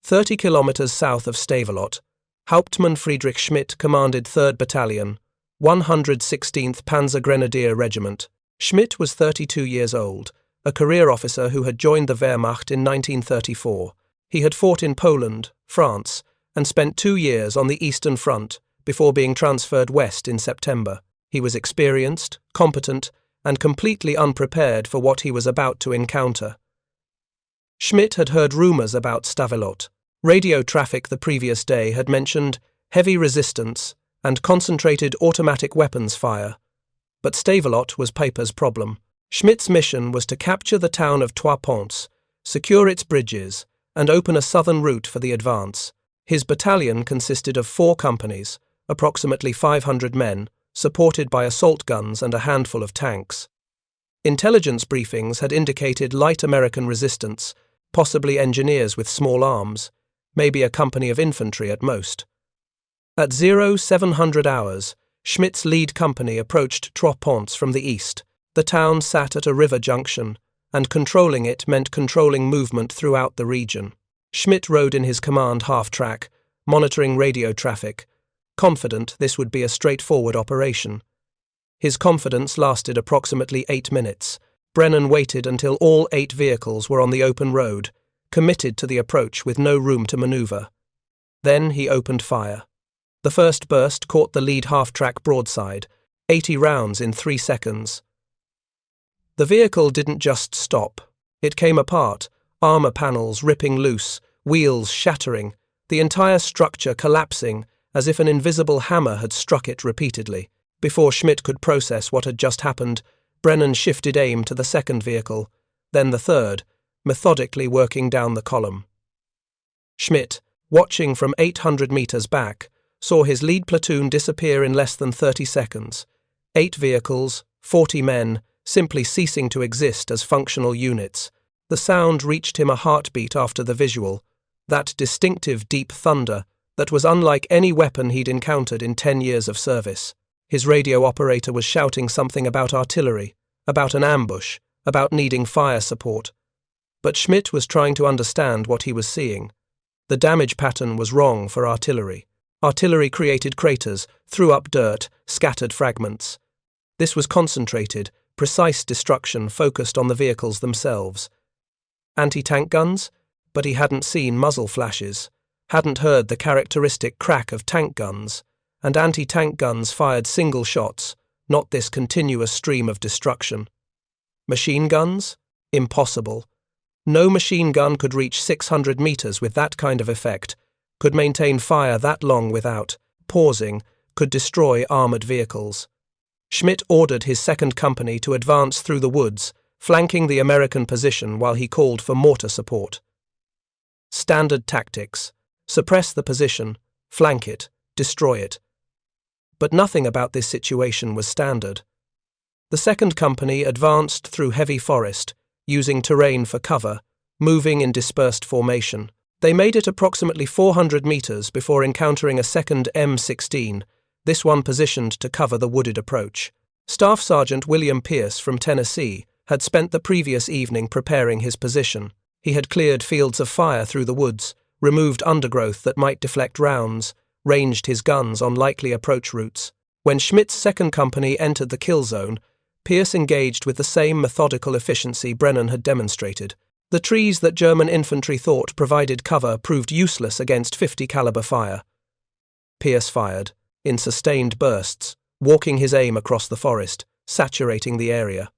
30 kilometers south of Stavelot, Hauptmann Friedrich Schmidt commanded 3rd Battalion, 116th Panzer Grenadier Regiment. Schmidt was 32 years old, a career officer who had joined the Wehrmacht in 1934. He had fought in Poland, France, and spent 2 years on the Eastern Front before being transferred west in September. He was experienced, competent, and completely unprepared for what he was about to encounter. Schmidt had heard rumours about Stavelot. Radio traffic the previous day had mentioned heavy resistance and concentrated automatic weapons fire. But Stavelot was Paper's problem. Schmidt's mission was to capture the town of Trois Ponts, secure its bridges, and open a southern route for the advance. His battalion consisted of 4 companies, approximately 500 men, supported by assault guns and a handful of tanks. Intelligence briefings had indicated light American resistance, possibly engineers with small arms, maybe a company of infantry at most. At 0700 hours, Schmidt's lead company approached Trois Ponts from the east. The town sat at a river junction, and controlling it meant controlling movement throughout the region. Schmidt rode in his command half-track, monitoring radio traffic, confident this would be a straightforward operation. His confidence lasted approximately 8 minutes. Brennan waited until all 8 vehicles were on the open road, committed to the approach with no room to maneuver. Then he opened fire. The first burst caught the lead half-track broadside, 80 rounds in 3 seconds. The vehicle didn't just stop. It came apart, armour panels ripping loose, wheels shattering, the entire structure collapsing as if an invisible hammer had struck it repeatedly. Before Schmidt could process what had just happened, Brennan shifted aim to the second vehicle, then the third, methodically working down the column. Schmidt, watching from 800 meters back, saw his lead platoon disappear in less than 30 seconds. 8 vehicles, 40 men, simply ceasing to exist as functional units. The sound reached him a heartbeat after the visual, that distinctive deep thunder that was unlike any weapon he'd encountered in 10 years of service. His radio operator was shouting something about artillery, about an ambush, about needing fire support. But Schmidt was trying to understand what he was seeing. The damage pattern was wrong for artillery. Artillery created craters, threw up dirt, scattered fragments. This was concentrated, precise destruction focused on the vehicles themselves. Anti-tank guns? But he hadn't seen muzzle flashes, hadn't heard the characteristic crack of tank guns, and anti-tank guns fired single shots, not this continuous stream of destruction. Machine guns? Impossible. No machine gun could reach 600 meters with that kind of effect, could maintain fire that long without pausing, could destroy armored vehicles. Schmidt ordered his second company to advance through the woods, flanking the American position while he called for mortar support. Standard tactics: suppress the position, flank it, destroy it. But nothing about this situation was standard. The second company advanced through heavy forest, using terrain for cover, moving in dispersed formation. They made it approximately 400 meters before encountering a second M16, this one positioned to cover the wooded approach. Staff Sergeant William Pierce from Tennessee had spent the previous evening preparing his position. He had cleared fields of fire through the woods, removed undergrowth that might deflect rounds, ranged his guns on likely approach routes. When Schmidt's second company entered the kill zone, Pierce engaged with the same methodical efficiency Brennan had demonstrated. The trees that German infantry thought provided cover proved useless against 50 caliber fire. Pierce fired, in sustained bursts, walking his aim across the forest, saturating the area.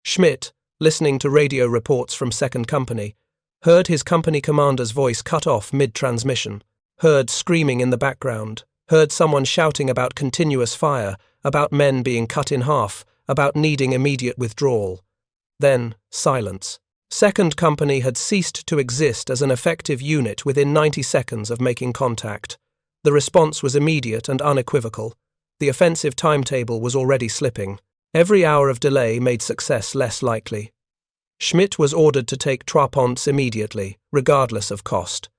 Schmidt, listening to radio reports from Second Company, heard his company commander's voice cut off mid-transmission, heard screaming in the background, heard someone shouting about continuous fire, about men being cut in half, about needing immediate withdrawal. Then, silence. Second Company had ceased to exist as an effective unit within 90 seconds of making contact. The response was immediate and unequivocal. The offensive timetable was already slipping. Every hour of delay made success less likely. Schmidt was ordered to take Trois Ponts immediately, regardless of cost.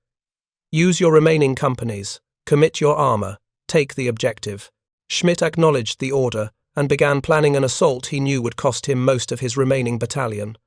Use your remaining companies, commit your armor, take the objective. Schmidt acknowledged the order and began planning an assault he knew would cost him most of his remaining battalion.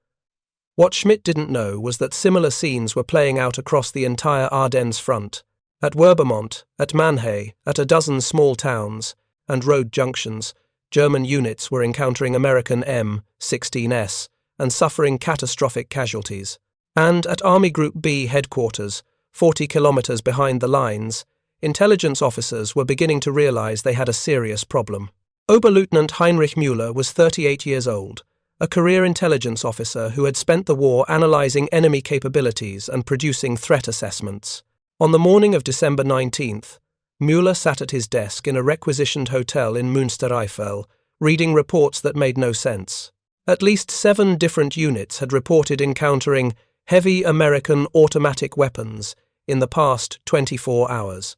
What Schmidt didn't know was that similar scenes were playing out across the entire Ardennes front. At Webermont, at Malmedy, at a dozen small towns and road junctions, German units were encountering American M16s and suffering catastrophic casualties. And at Army Group B headquarters, 40 kilometers behind the lines, intelligence officers were beginning to realize they had a serious problem. Oberleutnant Heinrich Müller was 38 years old, a career intelligence officer who had spent the war analyzing enemy capabilities and producing threat assessments. On the morning of December 19th, Müller sat at his desk in a requisitioned hotel in Münstereifel, reading reports that made no sense. At least 7 different units had reported encountering heavy American automatic weapons in the past 24 hours.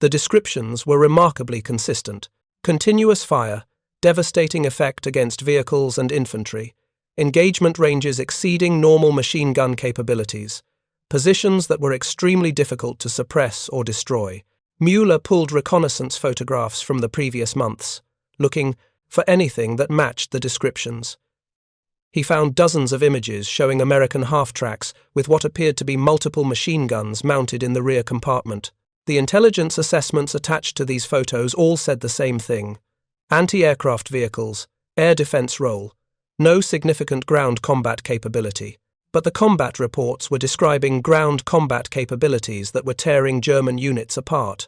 The descriptions were remarkably consistent: continuous fire, devastating effect against vehicles and infantry, engagement ranges exceeding normal machine gun capabilities, positions that were extremely difficult to suppress or destroy. Müller pulled reconnaissance photographs from the previous months, looking for anything that matched the descriptions. He found dozens of images showing American half-tracks with what appeared to be multiple machine guns mounted in the rear compartment. The intelligence assessments attached to these photos all said the same thing: anti-aircraft vehicles, air defense role, no significant ground combat capability. But the combat reports were describing ground combat capabilities that were tearing German units apart.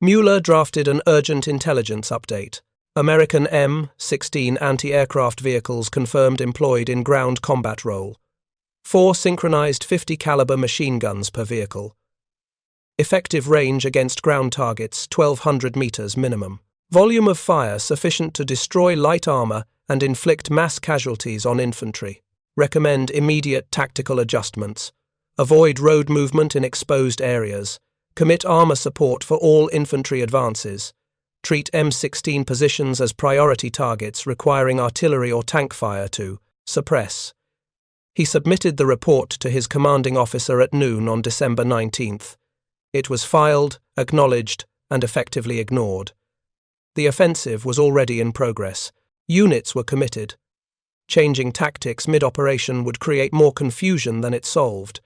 Müller drafted an urgent intelligence update. American M16 anti-aircraft vehicles confirmed employed in ground combat role. 4 synchronized 50 caliber machine guns per vehicle. Effective range against ground targets 1,200 meters minimum. Volume of fire sufficient to destroy light armor and inflict mass casualties on infantry. Recommend immediate tactical adjustments. Avoid road movement in exposed areas. Commit armor support for all infantry advances. Treat M16 positions as priority targets requiring artillery or tank fire to suppress. He submitted the report to his commanding officer at noon on December 19th. It was filed, acknowledged, and effectively ignored. The offensive was already in progress. Units were committed. Changing tactics mid-operation would create more confusion than it solved.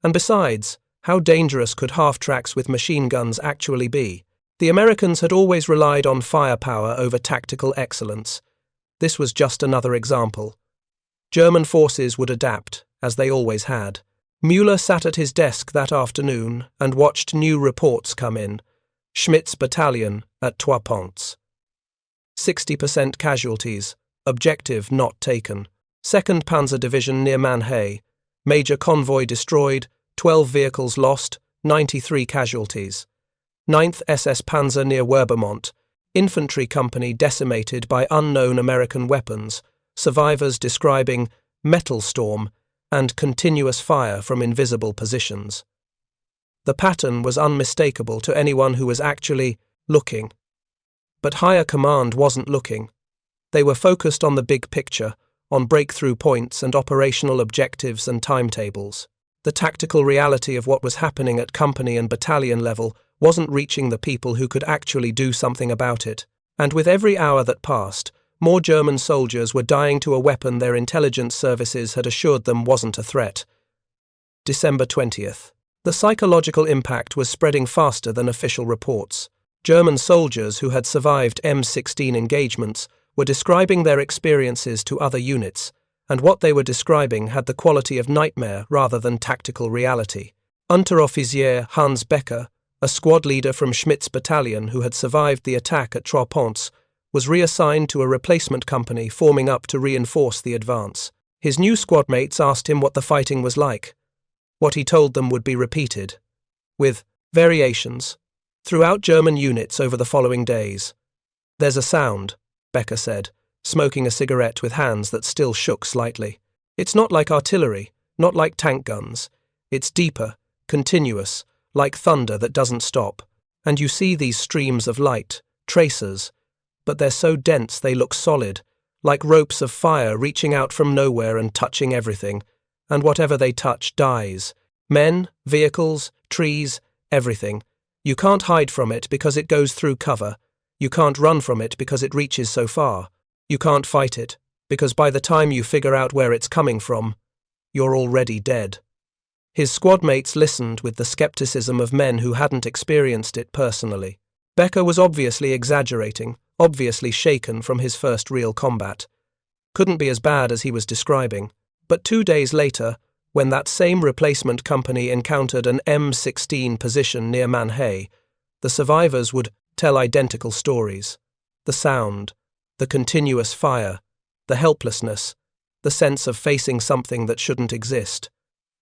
And besides, how dangerous could half-tracks with machine guns actually be? The Americans had always relied on firepower over tactical excellence. This was just another example. German forces would adapt, as they always had. Müller sat at his desk that afternoon and watched new reports come in. Schmidt's battalion at Trois Ponts. 60% casualties. Objective not taken. 2nd Panzer Division near Malmedy. Major convoy destroyed, 12 vehicles lost, 93 casualties. 9th SS Panzer near Webermont. Infantry company decimated by unknown American weapons. Survivors describing metal storm and continuous fire from invisible positions. The pattern was unmistakable to anyone who was actually looking. But higher command wasn't looking. They were focused on the big picture, on breakthrough points and operational objectives and timetables. The tactical reality of what was happening at company and battalion level wasn't reaching the people who could actually do something about it. And with every hour that passed, more German soldiers were dying to a weapon their intelligence services had assured them wasn't a threat. December 20th. The psychological impact was spreading faster than official reports. German soldiers who had survived M16 engagements were describing their experiences to other units, and what they were describing had the quality of nightmare rather than tactical reality. Unteroffizier Hans Becker, a squad leader from Schmidt's battalion who had survived the attack at Trois Ponts, was reassigned to a replacement company forming up to reinforce the advance. His new squadmates asked him what the fighting was like. What he told them would be repeated, with variations, throughout German units over the following days. "There's a sound," Becker said, smoking a cigarette with hands that still shook slightly. "It's not like artillery, not like tank guns. It's deeper, continuous, like thunder that doesn't stop. And you see these streams of light, tracers, but they're so dense they look solid, like ropes of fire reaching out from nowhere and touching everything. And whatever they touch dies. Men, vehicles, trees, everything. You can't hide from it because it goes through cover. You can't run from it because it reaches so far. You can't fight it, because by the time you figure out where it's coming from, you're already dead." His squadmates listened with the skepticism of men who hadn't experienced it personally. Becker was obviously exaggerating, obviously shaken from his first real combat. Couldn't be as bad as he was describing. But 2 days later, when that same replacement company encountered an M16 position near Manhay, the survivors would tell identical stories. The sound, the continuous fire, the helplessness, the sense of facing something that shouldn't exist.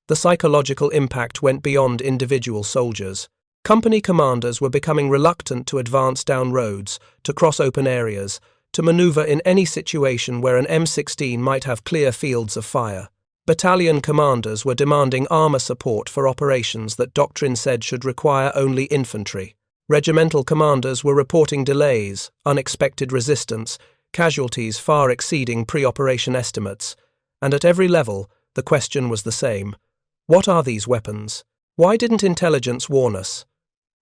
The psychological impact went beyond individual soldiers. Company commanders were becoming reluctant to advance down roads, to cross open areas, to maneuver in any situation where an M16 might have clear fields of fire. Battalion commanders were demanding armour support for operations that doctrine said should require only infantry. Regimental commanders were reporting delays, unexpected resistance, casualties far exceeding pre-operation estimates. And at every level, the question was the same. What are these weapons? Why didn't intelligence warn us?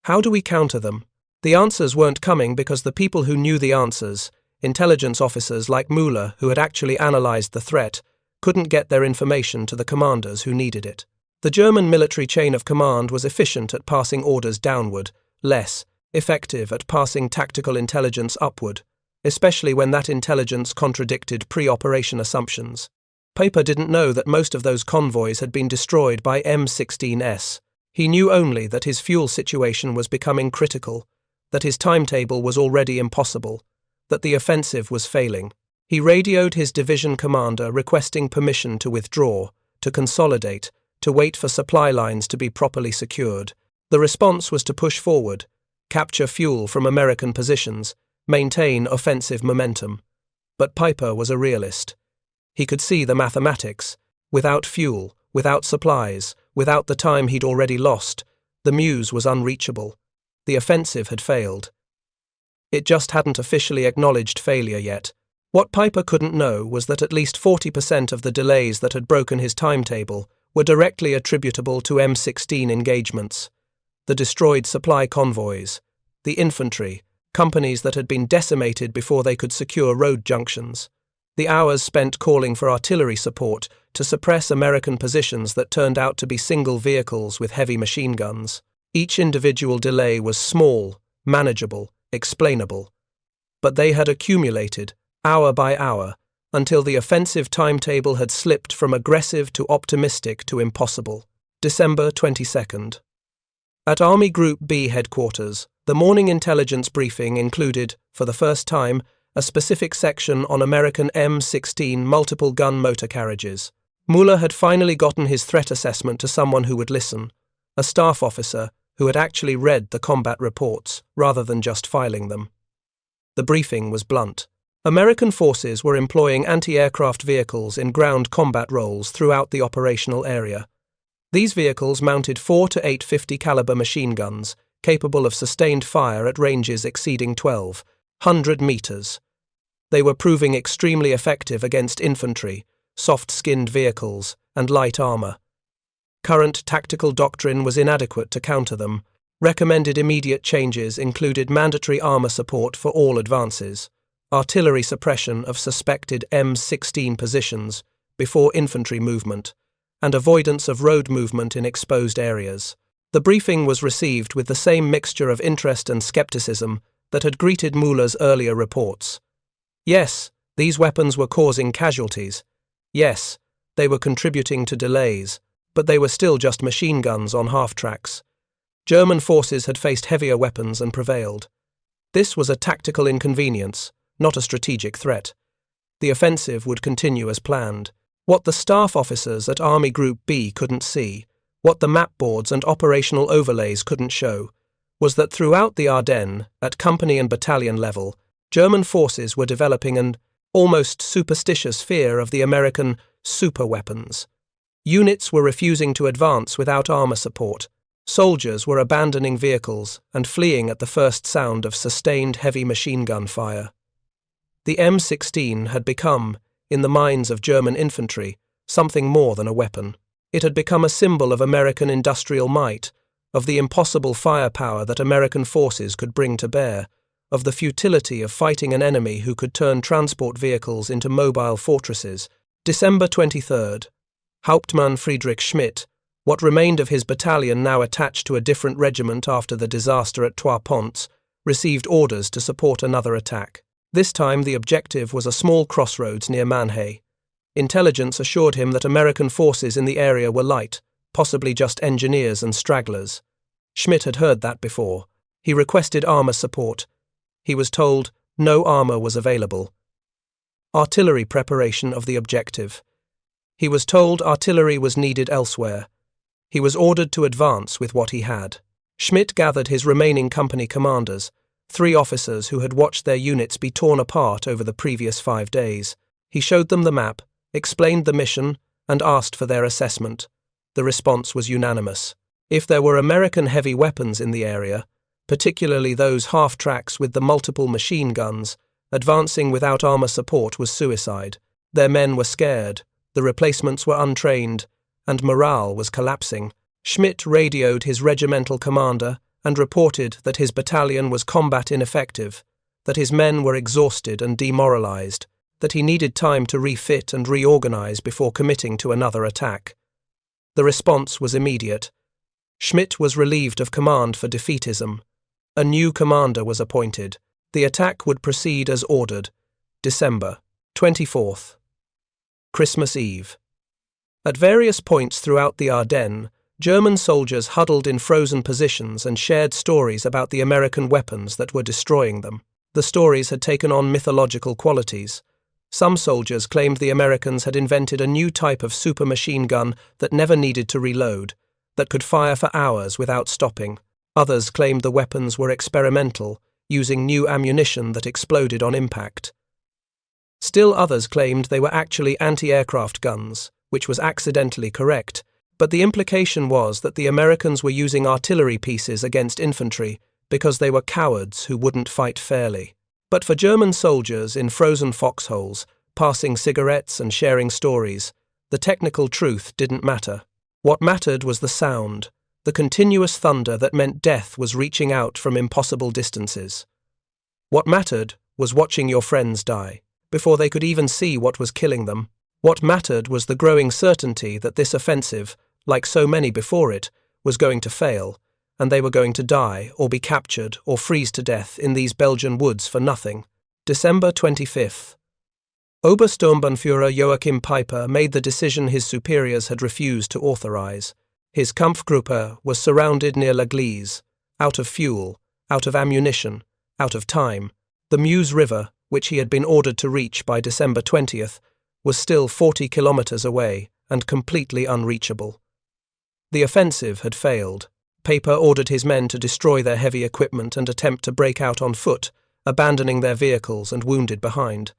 How do we counter them? The answers weren't coming because the people who knew the answers, intelligence officers like Müller, who had actually analysed the threat, couldn't get their information to the commanders who needed it. The German military chain of command was efficient at passing orders downward, less effective at passing tactical intelligence upward, especially when that intelligence contradicted pre-operation assumptions. Piper didn't know that most of those convoys had been destroyed by M16s. He knew only that his fuel situation was becoming critical, that his timetable was already impossible, that the offensive was failing. He radioed his division commander requesting permission to withdraw, to consolidate, to wait for supply lines to be properly secured. The response was to push forward, capture fuel from American positions, maintain offensive momentum. But Piper was a realist. He could see the mathematics. Without fuel, without supplies, without the time he'd already lost, the Meuse was unreachable. The offensive had failed. It just hadn't officially acknowledged failure yet. What Piper couldn't know was that at least 40% of the delays that had broken his timetable were directly attributable to M16 engagements. The destroyed supply convoys, the infantry, companies that had been decimated before they could secure road junctions, the hours spent calling for artillery support to suppress American positions that turned out to be single vehicles with heavy machine guns. Each individual delay was small, manageable, explainable. But they had accumulated, hour by hour, until the offensive timetable had slipped from aggressive to optimistic to impossible. December 22nd. At Army Group B headquarters, the morning intelligence briefing included, for the first time, a specific section on American M16 multiple gun motor carriages. Müller had finally gotten his threat assessment to someone who would listen, a staff officer who had actually read the combat reports rather than just filing them. The briefing was blunt. American forces were employing anti-aircraft vehicles in ground combat roles throughout the operational area. These vehicles mounted 4 to 8 50 caliber machine guns capable of sustained fire at ranges exceeding 1,200 meters. They were proving extremely effective against infantry, soft-skinned vehicles, and light armor. Current tactical doctrine was inadequate to counter them. Recommended immediate changes included mandatory armor support for all advances, artillery suppression of suspected M16 positions before infantry movement, and avoidance of road movement in exposed areas. The briefing was received with the same mixture of interest and skepticism that had greeted Müller's earlier reports. Yes, these weapons were causing casualties. Yes, they were contributing to delays, but they were still just machine guns on half-tracks. German forces had faced heavier weapons and prevailed. This was a tactical inconvenience, not a strategic threat. The offensive would continue as planned. What the staff officers at Army Group B couldn't see, what the map boards and operational overlays couldn't show, was that throughout the Ardennes, at company and battalion level, German forces were developing an almost superstitious fear of the American superweapons. Units were refusing to advance without armor support. Soldiers were abandoning vehicles and fleeing at the first sound of sustained heavy machine gun fire. The M16 had become, in the minds of German infantry, something more than a weapon. It had become a symbol of American industrial might, of the impossible firepower that American forces could bring to bear, of the futility of fighting an enemy who could turn transport vehicles into mobile fortresses. December 23rd. Hauptmann Friedrich Schmidt, what remained of his battalion now attached to a different regiment after the disaster at Trois Ponts, received orders to support another attack. This time the objective was a small crossroads near Mannheim. Intelligence assured him that American forces in the area were light, possibly just engineers and stragglers. Schmidt had heard that before. He requested armor support. He was told no armor was available. Artillery preparation of the objective. He was told artillery was needed elsewhere. He was ordered to advance with what he had. Schmidt gathered his remaining company commanders, 3 officers who had watched their units be torn apart over the previous 5 days. He showed them the map, explained the mission, and asked for their assessment. The response was unanimous. If there were American heavy weapons in the area, particularly those half-tracks with the multiple machine guns, advancing without armor support was suicide. Their men were scared, the replacements were untrained, and morale was collapsing. Schmidt radioed his regimental commander and reported that his battalion was combat ineffective, that his men were exhausted and demoralized, that he needed time to refit and reorganize before committing to another attack. The response was immediate. Schmidt was relieved of command for defeatism. A new commander was appointed. The attack would proceed as ordered. December 24th. Christmas Eve. At various points throughout the Ardennes, German soldiers huddled in frozen positions and shared stories about the American weapons that were destroying them. The stories had taken on mythological qualities. Some soldiers claimed the Americans had invented a new type of super machine gun that never needed to reload, that could fire for hours without stopping. Others claimed the weapons were experimental, using new ammunition that exploded on impact. Still others claimed they were actually anti-aircraft guns, which was accidentally correct, but the implication was that the Americans were using artillery pieces against infantry because they were cowards who wouldn't fight fairly. But for German soldiers in frozen foxholes, passing cigarettes and sharing stories, the technical truth didn't matter. What mattered was the sound, the continuous thunder that meant death was reaching out from impossible distances. What mattered was watching your friends die, before they could even see what was killing them. What mattered was the growing certainty that this offensive, like so many before it, was going to fail, and they were going to die or be captured or freeze to death in these Belgian woods for nothing. December 25th. Obersturmbannführer Joachim Peiper made the decision his superiors had refused to authorize. His Kampfgruppe was surrounded near L'Église, out of fuel, out of ammunition, out of time. The Meuse River, which he had been ordered to reach by December 20th, was still 40 kilometers away and completely unreachable. The offensive had failed. Peiper ordered his men to destroy their heavy equipment and attempt to break out on foot, abandoning their vehicles and wounded behind.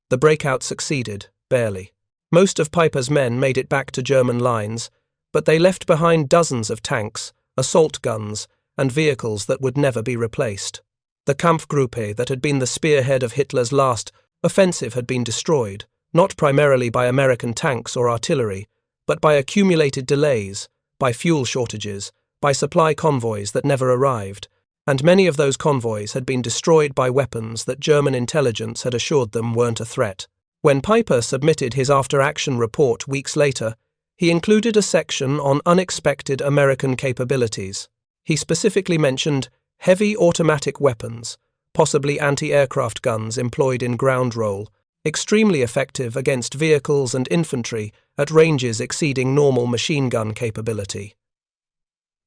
The breakout succeeded, barely. Most of Peiper's men made it back to German lines, but they left behind dozens of tanks, assault guns, and vehicles that would never be replaced. The Kampfgruppe that had been the spearhead of Hitler's last offensive had been destroyed, not primarily by American tanks or artillery, but by accumulated delays, by fuel shortages, by supply convoys that never arrived, and many of those convoys had been destroyed by weapons that German intelligence had assured them weren't a threat. When Piper submitted his after-action report weeks later, he included a section on unexpected American capabilities. He specifically mentioned heavy automatic weapons, possibly anti-aircraft guns employed in ground role, extremely effective against vehicles and infantry at ranges exceeding normal machine gun capability.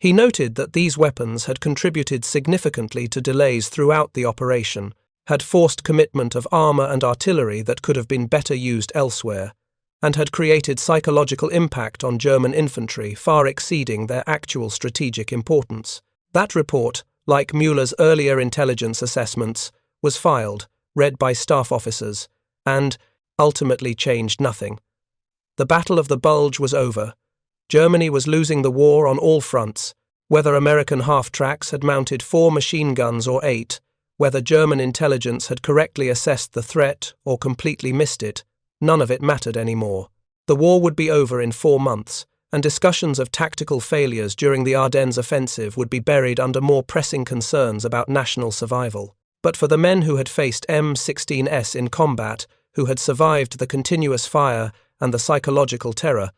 He noted that these weapons had contributed significantly to delays throughout the operation, had forced commitment of armor and artillery that could have been better used elsewhere, and had created psychological impact on German infantry far exceeding their actual strategic importance. That report, like Müller's earlier intelligence assessments, was filed, read by staff officers, and ultimately changed nothing. The Battle of the Bulge was over. Germany was losing the war on all fronts, whether American half-tracks had mounted 4 machine guns or 8, whether German intelligence had correctly assessed the threat or completely missed it, none of it mattered anymore. The war would be over in 4 months, and discussions of tactical failures during the Ardennes Offensive would be buried under more pressing concerns about national survival. But for the men who had faced M16s in combat, who had survived the continuous fire and the psychological terror,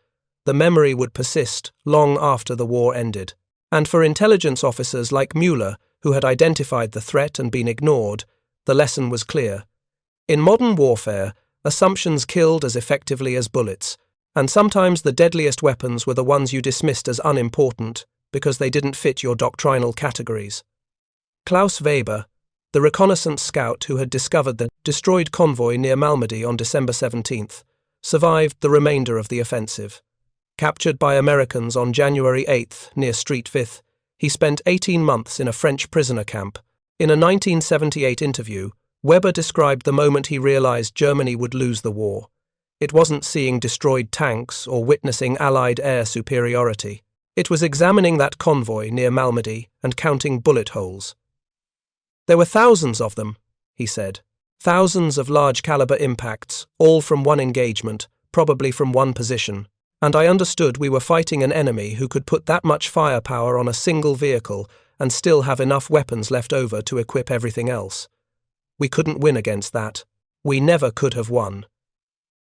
the memory would persist long after the war ended. And for intelligence officers like Müller, who had identified the threat and been ignored, the lesson was clear. In modern warfare, assumptions killed as effectively as bullets, and sometimes the deadliest weapons were the ones you dismissed as unimportant because they didn't fit your doctrinal categories. Klaus Weber, the reconnaissance scout who had discovered the destroyed convoy near Malmedy on December 17th, survived the remainder of the offensive. Captured by Americans on January 8th near Street 5th, he spent 18 months in a French prisoner camp. In a 1978 interview, Weber described the moment he realized Germany would lose the war. It wasn't seeing destroyed tanks or witnessing Allied air superiority. It was examining that convoy near Malmedy and counting bullet holes. There were thousands of them, he said. Thousands of large-caliber impacts, all from one engagement, probably from one position. And I understood we were fighting an enemy who could put that much firepower on a single vehicle and still have enough weapons left over to equip everything else. We couldn't win against that. We never could have won.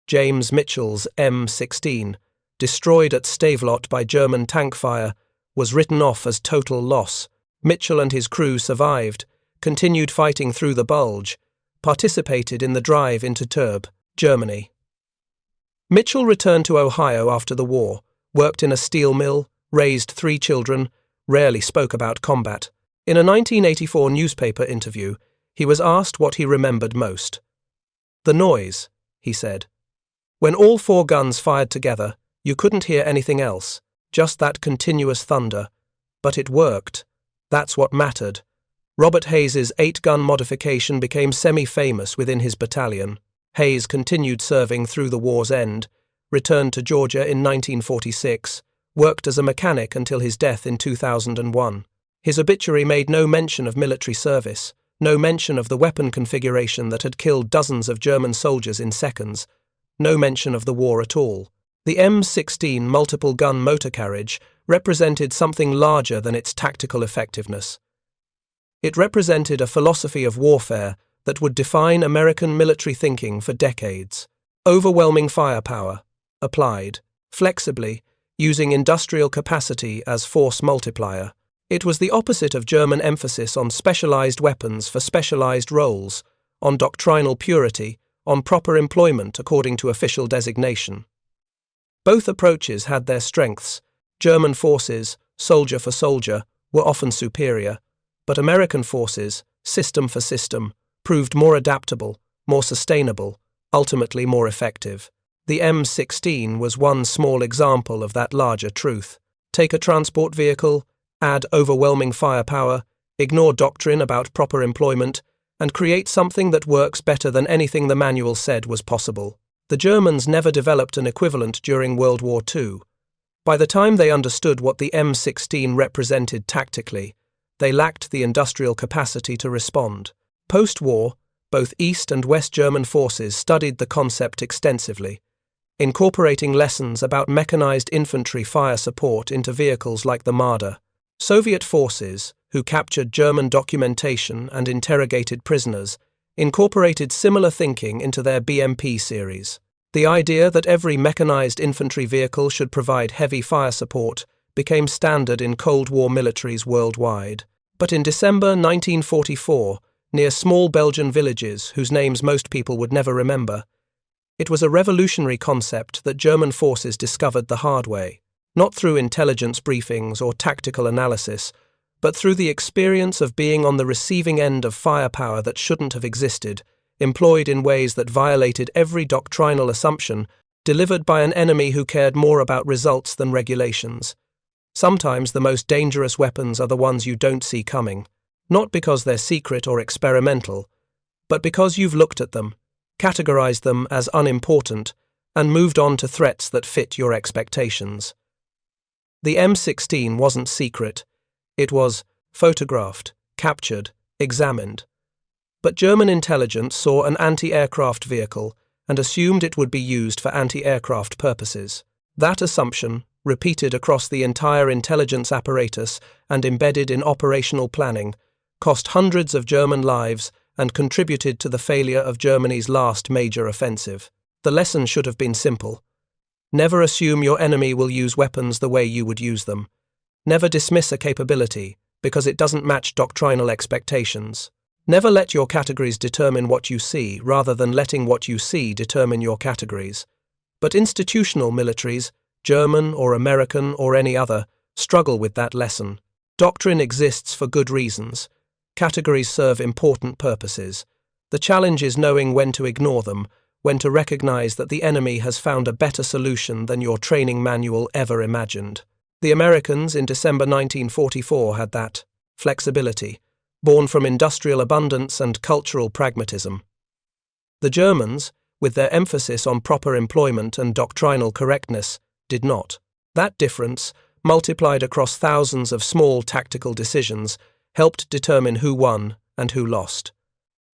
James Mitchell's M16, destroyed at Stavelot by German tank fire, was written off as total loss. Mitchell and his crew survived, continued fighting through the Bulge, participated in the drive into Turb, Germany. Mitchell returned to Ohio after the war, worked in a steel mill, raised 3 children, rarely spoke about combat. In a 1984 newspaper interview, he was asked what he remembered most. "The noise," he said. "When all 4 guns fired together, you couldn't hear anything else, just that continuous thunder. But it worked. That's what mattered." Robert Hayes's 8-gun modification became semi-famous within his battalion. Hayes continued serving through the war's end, returned to Georgia in 1946, worked as a mechanic until his death in 2001. His obituary made no mention of military service, no mention of the weapon configuration that had killed dozens of German soldiers in seconds, no mention of the war at all. The M16 multiple-gun motor carriage represented something larger than its tactical effectiveness. It represented a philosophy of warfare that would define American military thinking for decades. Overwhelming firepower, applied, flexibly, using industrial capacity as force multiplier. It was the opposite of German emphasis on specialized weapons for specialized roles, on doctrinal purity, on proper employment according to official designation. Both approaches had their strengths. German forces, soldier for soldier, were often superior, but American forces, system for system, proved more adaptable, more sustainable, ultimately more effective. The M16 was one small example of that larger truth. Take a transport vehicle, add overwhelming firepower, ignore doctrine about proper employment, and create something that works better than anything the manual said was possible. The Germans never developed an equivalent during World War II. By the time they understood what the M16 represented tactically, they lacked the industrial capacity to respond. Post-war, both East and West German forces studied the concept extensively. incorporating lessons about mechanized infantry fire support into vehicles like the Marder. Soviet forces, who captured German documentation and interrogated prisoners, incorporated similar thinking into their BMP series. The idea that every mechanized infantry vehicle should provide heavy fire support became standard in Cold War militaries worldwide. But in December 1944, near small Belgian villages whose names most people would never remember, it was a revolutionary concept that German forces discovered the hard way, not through intelligence briefings or tactical analysis, but through the experience of being on the receiving end of firepower that shouldn't have existed, employed in ways that violated every doctrinal assumption, delivered by an enemy who cared more about results than regulations. Sometimes the most dangerous weapons are the ones you don't see coming, not because they're secret or experimental, but because you've looked at them, categorized them as unimportant, and moved on to threats that fit your expectations. The M16 wasn't secret. It was photographed, captured, examined. But German intelligence saw an anti-aircraft vehicle and assumed it would be used for anti-aircraft purposes. That assumption, repeated across the entire intelligence apparatus and embedded in operational planning, cost hundreds of German lives and contributed to the failure of Germany's last major offensive. The lesson should have been simple. Never assume your enemy will use weapons the way you would use them. Never dismiss a capability because it doesn't match doctrinal expectations. Never let your categories determine what you see rather than letting what you see determine your categories. But institutional militaries, German or American or any other, struggle with that lesson. Doctrine exists for good reasons. Categories serve important purposes. The challenge is knowing when to ignore them, when to recognize that the enemy has found a better solution than your training manual ever imagined. The Americans in December 1944 had that flexibility, born from industrial abundance and cultural pragmatism. The Germans, with their emphasis on proper employment and doctrinal correctness, did not. That difference, multiplied across thousands of small tactical decisions, helped determine who won and who lost.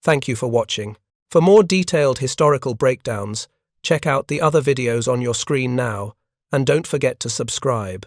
Thank you for watching. For more detailed historical breakdowns, check out the other videos on your screen now, and don't forget to subscribe.